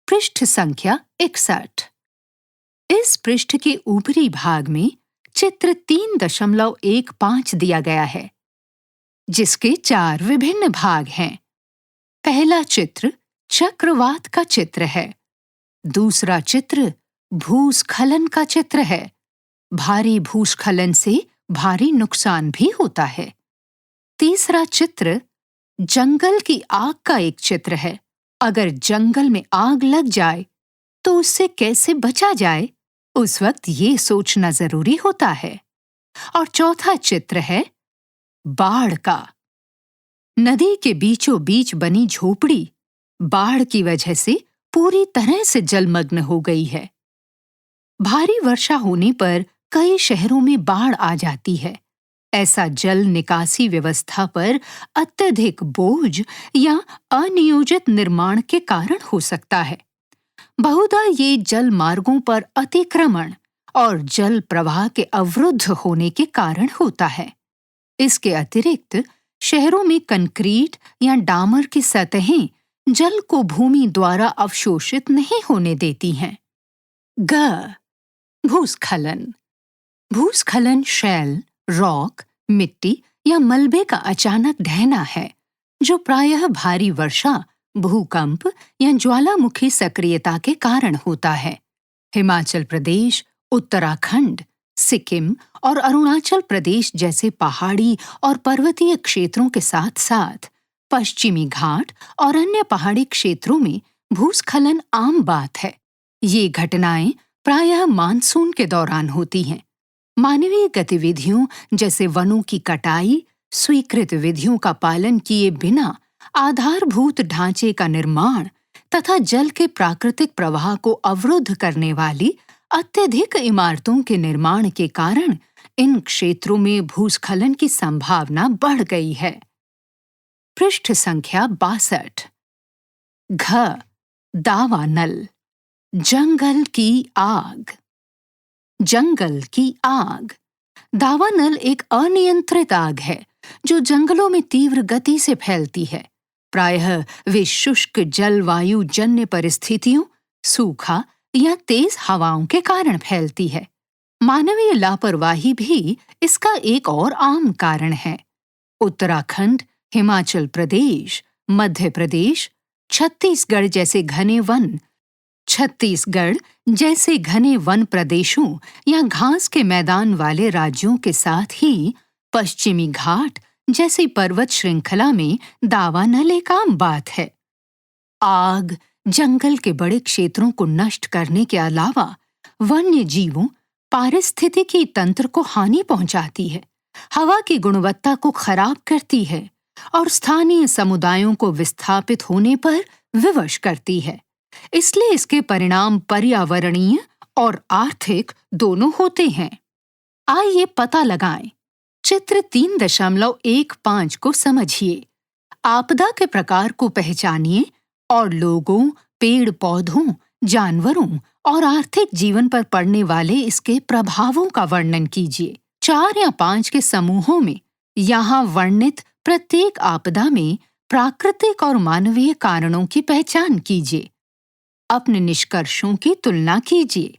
पृष्ठ संख्या 61। इस पृष्ठ के ऊपरी भाग में चित्र 3.15 दिया गया है, जिसके 4 विभिन्न भाग हैं। पहला चित्र चक्रवात का चित्र है। दूसरा चित्र भूस्खलन का चित्र है। भारी भूस्खलन से भारी नुकसान भी होता है। तीसरा चित्र जंगल की आग का एक चित्र है। अगर जंगल में आग लग जाए तो उससे कैसे बचा जाए, उस वक्त ये सोचना जरूरी होता है। और चौथा चित्र है बाढ़ का। नदी के बीचों बीच बनी झोपड़ी बाढ़ की वजह से पूरी तरह से जलमग्न हो गई है। भारी वर्षा होने पर कई शहरों में बाढ़ आ जाती है। ऐसा जल निकासी व्यवस्था पर अत्यधिक बोझ या अनियोजित निर्माण के कारण हो सकता है। बहुधा ये जल मार्गों पर अतिक्रमण और जल प्रवाह के अवरुद्ध होने के कारण होता है। इसके अतिरिक्त शहरों में कंक्रीट या डामर की सतहें जल को भूमि द्वारा अवशोषित नहीं होने देती हैं। भूस्खलन। भूस्खलन शैल, रॉक, मिट्टी या मलबे का अचानक ढहना है, जो प्रायः भारी वर्षा, भूकंप या ज्वालामुखी सक्रियता के कारण होता है। हिमाचल प्रदेश, उत्तराखंड, सिक्किम और अरुणाचल प्रदेश जैसे पहाड़ी और पर्वतीय क्षेत्रों के साथ साथ पश्चिमी घाट और अन्य पहाड़ी क्षेत्रों में भूस्खलन आम बात है। ये घटनाएं प्रायः मानसून के दौरान होती हैं। मानवीय गतिविधियों जैसे वनों की कटाई, स्वीकृत विधियों का पालन किए बिना आधारभूत ढांचे का निर्माण तथा जल के प्राकृतिक प्रवाह को अवरुद्ध करने वाली अत्यधिक इमारतों के निर्माण के कारण इन क्षेत्रों में भूस्खलन की संभावना बढ़ गई है। पृष्ठ संख्या 62। दावानल। जंगल की आग। जंगल की आग। दावानल एक अनियंत्रित आग है जो जंगलों में तीव्र गति से फैलती है। प्रायः वे शुष्क जलवायु जन्य परिस्थितियों, सूखा या तेज हवाओं के कारण फैलती है। मानवीय लापरवाही भी इसका एक और आम कारण है। उत्तराखंड, हिमाचल प्रदेश, मध्य प्रदेश, छत्तीसगढ़ जैसे घने वन प्रदेशों या घास के मैदान वाले राज्यों के साथ ही पश्चिमी घाट जैसी पर्वत श्रृंखला में दावानल एक आम बात है। आग जंगल के बड़े क्षेत्रों को नष्ट करने के अलावा वन्य जीवों, पारिस्थितिकी तंत्र को हानि पहुंचाती है, हवा की गुणवत्ता को खराब करती है और स्थानीय समुदायों को विस्थापित होने पर विवश करती है। इसलिए इसके परिणाम पर्यावरणीय और आर्थिक दोनों होते हैं। आइए पता लगाएं। चित्र 3.15 को समझिए। आपदा के प्रकार को पहचानिए और लोगों, पेड़ पौधों, जानवरों और आर्थिक जीवन पर पड़ने वाले इसके प्रभावों का वर्णन कीजिए। 4 या 5 के समूहों में यहाँ वर्णित प्रत्येक आपदा में प्राकृतिक और मानवीय कारणों की पहचान कीजिए। अपने निष्कर्षों की तुलना कीजिए।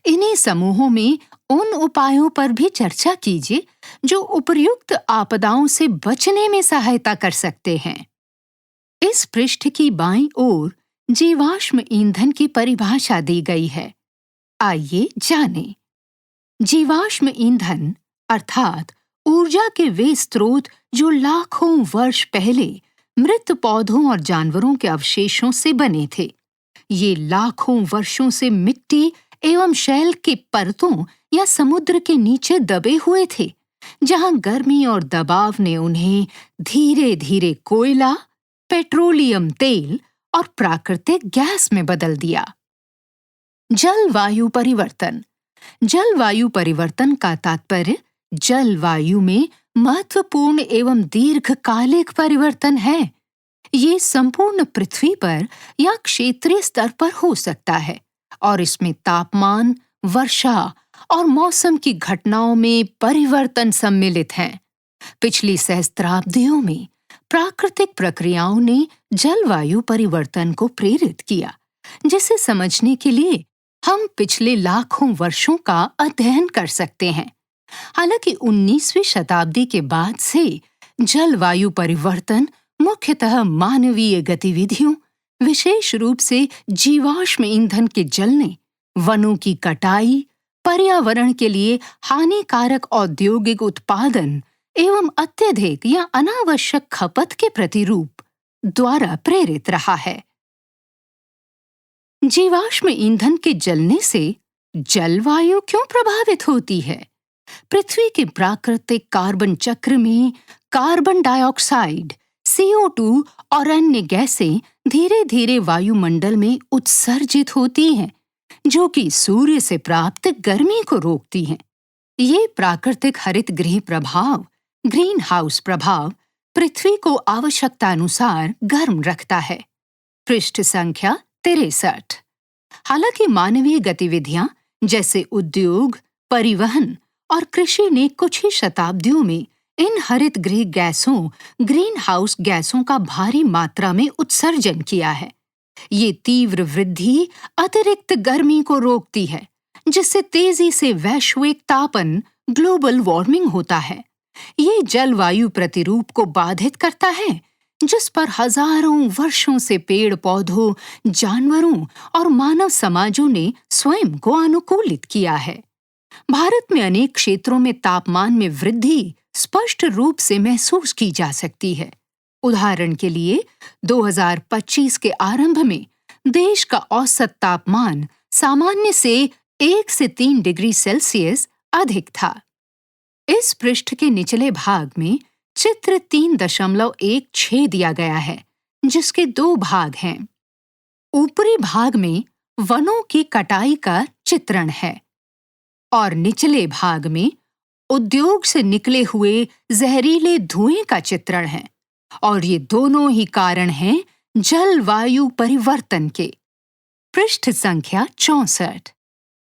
इन्हीं समूहों में उन उपायों पर भी चर्चा कीजिए जो उपर्युक्त आपदाओं से बचने में सहायता कर सकते हैं। इस पृष्ठ की बाईं ओर जीवाश्म ईंधन की परिभाषा दी गई है। आइए जानें। जीवाश्म ईंधन अर्थात ऊर्जा के वे स्रोत जो लाखों वर्ष पहले मृत पौधों और जानवरों के अवशेषों से बने थे। ये लाखों वर्षों से मिट्टी एवं शैल के परतों या समुद्र के नीचे दबे हुए थे, जहां गर्मी और दबाव ने उन्हें धीरे धीरे कोयला, पेट्रोलियम तेल और प्राकृतिक गैस में बदल दिया। जलवायु परिवर्तन। जलवायु परिवर्तन का तात्पर्य जलवायु में महत्वपूर्ण एवं दीर्घकालिक परिवर्तन है। ये संपूर्ण पृथ्वी पर या क्षेत्रीय स्तर पर हो सकता है और इसमें तापमान, वर्षा और मौसम की घटनाओं में परिवर्तन सम्मिलित हैं। पिछली सहस्त्राब्दियों में प्राकृतिक प्रक्रियाओं ने जलवायु परिवर्तन को प्रेरित किया, जिसे समझने के लिए हम पिछले लाखों वर्षों का अध्ययन कर सकते हैं। हालांकि 19वीं शताब्दी के बाद से जलवायु परिवर्तन मुख्यतः मानवीय गतिविधियों, विशेष रूप से जीवाश्म ईंधन के जलने, वनों की कटाई, पर्यावरण के लिए हानिकारक औद्योगिक उत्पादन एवं अत्यधिक या अनावश्यक खपत के प्रतिरूप द्वारा प्रेरित रहा है। जीवाश्म ईंधन के जलने से जलवायु क्यों प्रभावित होती है? पृथ्वी के प्राकृतिक कार्बन चक्र में कार्बन डाइऑक्साइड, CO2 और अन्य गैसें धीरे धीरे वायुमंडल में उत्सर्जित होती हैं, जो कि सूर्य से प्राप्त गर्मी को रोकती हैं। ये प्राकृतिक हरित गृह प्रभाव, ग्रीन हाउस प्रभाव, पृथ्वी को आवश्यकतानुसार गर्म रखता है। पृष्ठ संख्या 63। हालांकि मानवीय गतिविधियां जैसे उद्योग, परिवहन और कृषि ने कुछ ही शताब्दियों में इन हरित गृह गैसों, ग्रीन हाउस गैसों का भारी मात्रा में उत्सर्जन किया है। ये तीव्र वृद्धि अतिरिक्त गर्मी को रोकती है, जिससे तेजी से वैश्विक तापन, ग्लोबल वार्मिंग होता है। ये जलवायु प्रतिरूप को बाधित करता है, जिस पर हजारों वर्षों से पेड़ पौधों, जानवरों और मानव समाजों ने स्वयं को अनुकूलित किया है। भारत में अनेक क्षेत्रों में तापमान में वृद्धि स्पष्ट रूप से महसूस की जा सकती है। उदाहरण के लिए 2025 के आरंभ में देश का औसत तापमान सामान्य से 1 से 3 डिग्री सेल्सियस अधिक था। इस पृष्ठ के निचले भाग में चित्र 3.16 दिया गया है, जिसके 2 भाग हैं। ऊपरी भाग में वनों की कटाई का चित्रण है और निचले भाग में उद्योग से निकले हुए जहरीले धुएं का चित्रण है, और ये दोनों ही कारण हैं जलवायु परिवर्तन के। पृष्ठ संख्या 64।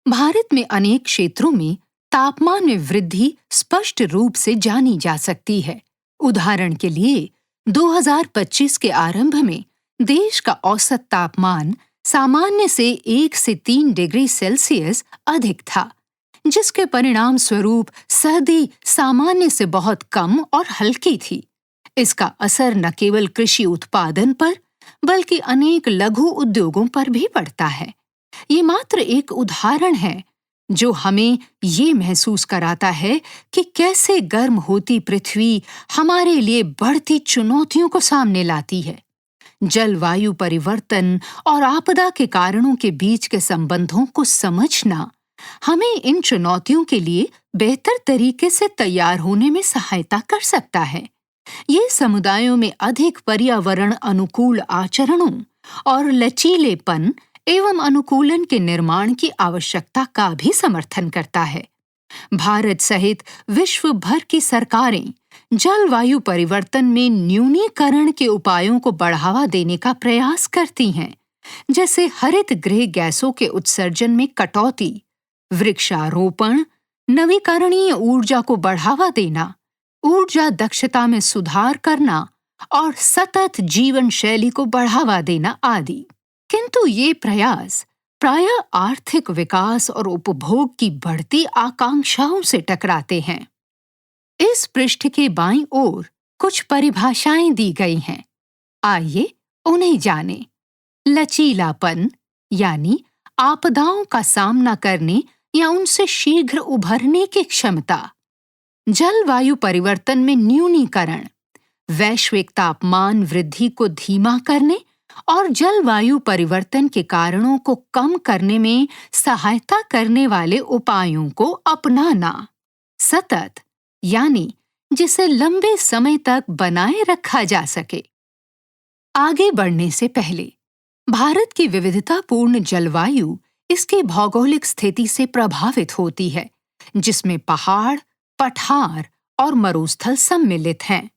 भारत में अनेक क्षेत्रों में तापमान में वृद्धि स्पष्ट रूप से जानी जा सकती है। उदाहरण के लिए 2025 के आरंभ में देश का औसत तापमान सामान्य से 1 से 3 डिग्री सेल्सियस अधिक था, जिसके परिणाम स्वरूप सर्दी सामान्य से बहुत कम और हल्की थी। इसका असर न केवल कृषि उत्पादन पर, बल्कि अनेक लघु उद्योगों पर भी पड़ता है। ये मात्र एक उदाहरण है जो हमें ये महसूस कराता है कि कैसे गर्म होती पृथ्वी हमारे लिए बढ़ती चुनौतियों को सामने लाती है। जलवायु परिवर्तन और आपदा के कारणों के बीच के संबंधों को समझना हमें इन चुनौतियों के लिए बेहतर तरीके से तैयार होने में सहायता कर सकता है। ये समुदायों में अधिक पर्यावरण अनुकूल आचरणों और लचीलेपन एवं अनुकूलन के निर्माण की आवश्यकता का भी समर्थन करता है। भारत सहित विश्व भर की सरकारें जलवायु परिवर्तन में न्यूनीकरण के उपायों को बढ़ावा देने का प्रयास करती हैं, जैसे हरित गृह गैसों के उत्सर्जन में कटौती, वृक्षारोपण, नवीकरणीय ऊर्जा को बढ़ावा देना, ऊर्जा दक्षता में सुधार करना और सतत जीवन शैली को बढ़ावा देना आदि। किंतु ये प्रयास प्रायः आर्थिक विकास और उपभोग की बढ़ती आकांक्षाओं से टकराते हैं। इस पृष्ठ के बाईं ओर कुछ परिभाषाएं दी गई हैं। आइए उन्हें जानें। लचीलापन यानी आपदाओं का सामना करने या उनसे शीघ्र उभरने की क्षमता। जलवायु परिवर्तन में न्यूनीकरण, वैश्विक तापमान वृद्धि को धीमा करने और जलवायु परिवर्तन के कारणों को कम करने में सहायता करने वाले उपायों को अपनाना। सतत यानी जिसे लंबे समय तक बनाए रखा जा सके। आगे बढ़ने से पहले भारत की विविधतापूर्ण जलवायु इसकी भौगोलिक स्थिति से प्रभावित होती है, जिसमें पहाड़, पठार और मरुस्थल सम्मिलित हैं।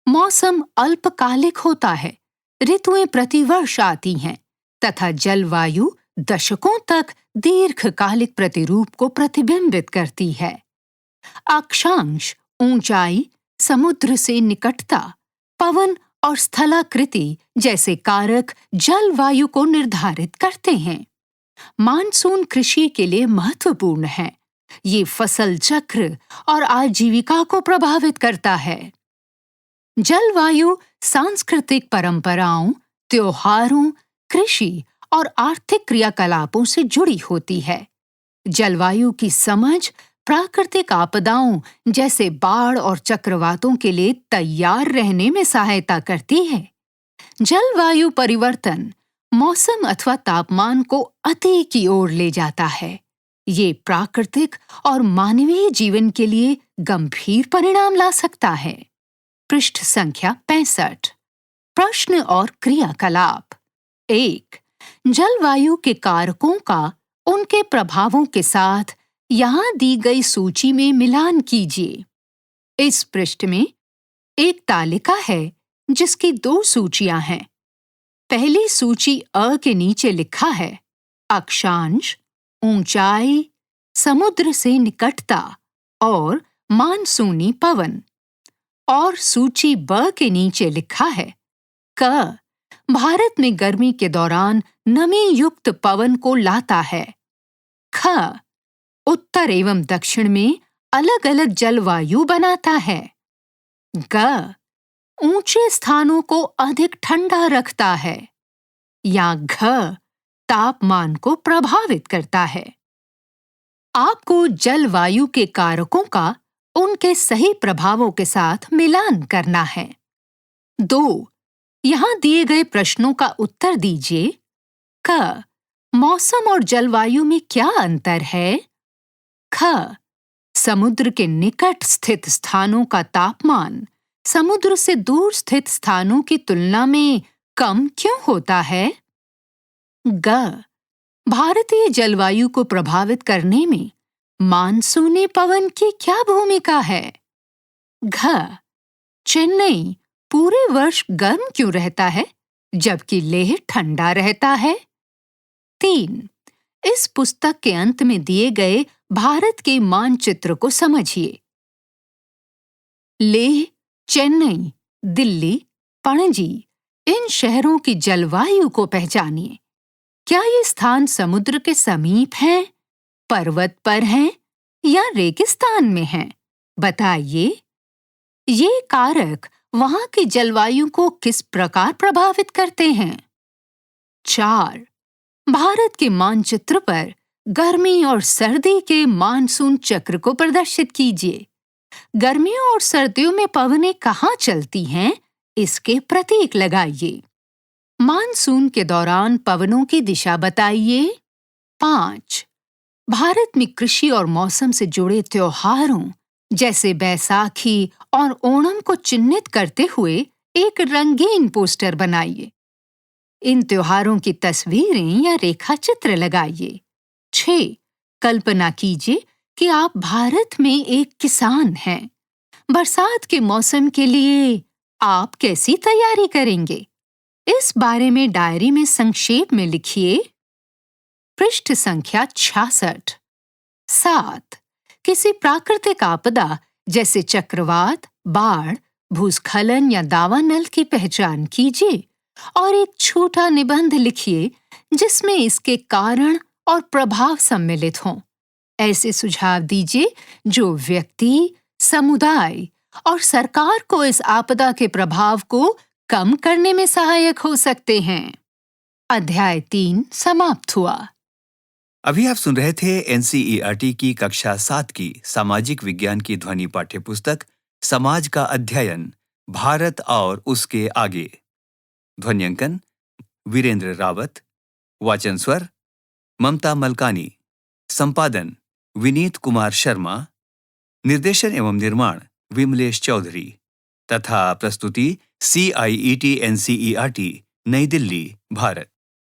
मौसम अल्पकालिक होता है, ऋतुएं प्रतिवर्ष आती हैं तथा जलवायु दशकों तक दीर्घकालिक प्रतिरूप को प्रतिबिंबित करती है। अक्षांश, ऊंचाई, समुद्र से निकटता, पवन और स्थलाकृति जैसे कारक जलवायु को निर्धारित करते हैं। मानसून कृषि के लिए महत्वपूर्ण है। ये फसल चक्र और आजीविका को प्रभावित करता है। जलवायु सांस्कृतिक परंपराओं, त्योहारों, कृषि और आर्थिक क्रियाकलापों से जुड़ी होती है। जलवायु की समझ प्राकृतिक आपदाओं जैसे बाढ़ और चक्रवातों के लिए तैयार रहने में सहायता करती है। जलवायु परिवर्तन मौसम अथवा तापमान को अति की ओर ले जाता है। ये प्राकृतिक और मानवीय जीवन के लिए गंभीर परिणाम ला सकता है। पृष्ठ संख्या 65। प्रश्न और क्रियाकलाप। 1. जलवायु के कारकों का उनके प्रभावों के साथ यहाँ दी गई सूची में मिलान कीजिए। इस पृष्ठ में एक तालिका है जिसकी 2 सूचियां हैं। पहली सूची अ के नीचे लिखा है अक्षांश, ऊंचाई, समुद्र से निकटता और मानसूनी पवन। और सूची ब के नीचे लिखा है क भारत में गर्मी के दौरान नमी युक्त पवन को लाता है। ख उत्तर एवं दक्षिण में अलग अलग जलवायु बनाता है। ग ऊंचे स्थानों को अधिक ठंडा रखता है। या घ तापमान को प्रभावित करता है। आपको जलवायु के कारकों का उनके सही प्रभावों के साथ मिलान करना है। 2. यहाँ दिए गए प्रश्नों का उत्तर दीजिए। क मौसम और जलवायु में क्या अंतर है? ख समुद्र के निकट स्थित स्थानों का तापमान समुद्र से दूर स्थित स्थानों की तुलना में कम क्यों होता है? ग भारतीय जलवायु को प्रभावित करने में मानसूनी पवन की क्या भूमिका है? घ चेन्नई पूरे वर्ष गर्म क्यों रहता है जबकि लेह ठंडा रहता है? 3. इस पुस्तक के अंत में दिए गए भारत के मानचित्र को समझिए। लेह, चेन्नई, दिल्ली, पणजी इन शहरों की जलवायु को पहचानिए। क्या ये स्थान समुद्र के समीप हैं, पर्वत पर हैं या रेगिस्तान में हैं? बताइए। ये कारक वहां की जलवायु को किस प्रकार प्रभावित करते हैं? 4. भारत के मानचित्र पर गर्मी और सर्दी के मानसून चक्र को प्रदर्शित कीजिए। गर्मियों और सर्दियों में पवनें कहाँ चलती हैं, इसके प्रतीक लगाइए। मानसून के दौरान पवनों की दिशा बताइए। 5. भारत में कृषि और मौसम से जुड़े त्योहारों जैसे बैसाखी और ओणम को चिन्हित करते हुए एक रंगीन पोस्टर बनाइए। इन त्योहारों की तस्वीरें या रेखाचित्र लगाइए। 6. कल्पना कीजिए कि आप भारत में एक किसान हैं। बरसात के मौसम के लिए आप कैसी तैयारी करेंगे? इस बारे में डायरी में संक्षेप में लिखिए। पृष्ठ संख्या 66। 7. किसी प्राकृतिक आपदा जैसे चक्रवात, बाढ़, भूस्खलन या दावानल की पहचान कीजिए और एक छोटा निबंध लिखिए जिसमें इसके कारण और प्रभाव सम्मिलित हों। ऐसे सुझाव दीजिए जो व्यक्ति, समुदाय और सरकार को इस आपदा के प्रभाव को कम करने में सहायक हो सकते हैं। अध्याय 3 समाप्त हुआ। अभी आप सुन रहे थे एनसीईआरटी की कक्षा 7 की सामाजिक विज्ञान की ध्वनि पाठ्यपुस्तक समाज का अध्ययन, भारत और उसके आगे। ध्वन्यांकन वीरेंद्र रावत, वाचन स्वर ममता मलकानी, संपादन विनीत कुमार शर्मा, निर्देशन एवं निर्माण विमलेश चौधरी तथा प्रस्तुति CIET NCERT नई दिल्ली, भारत।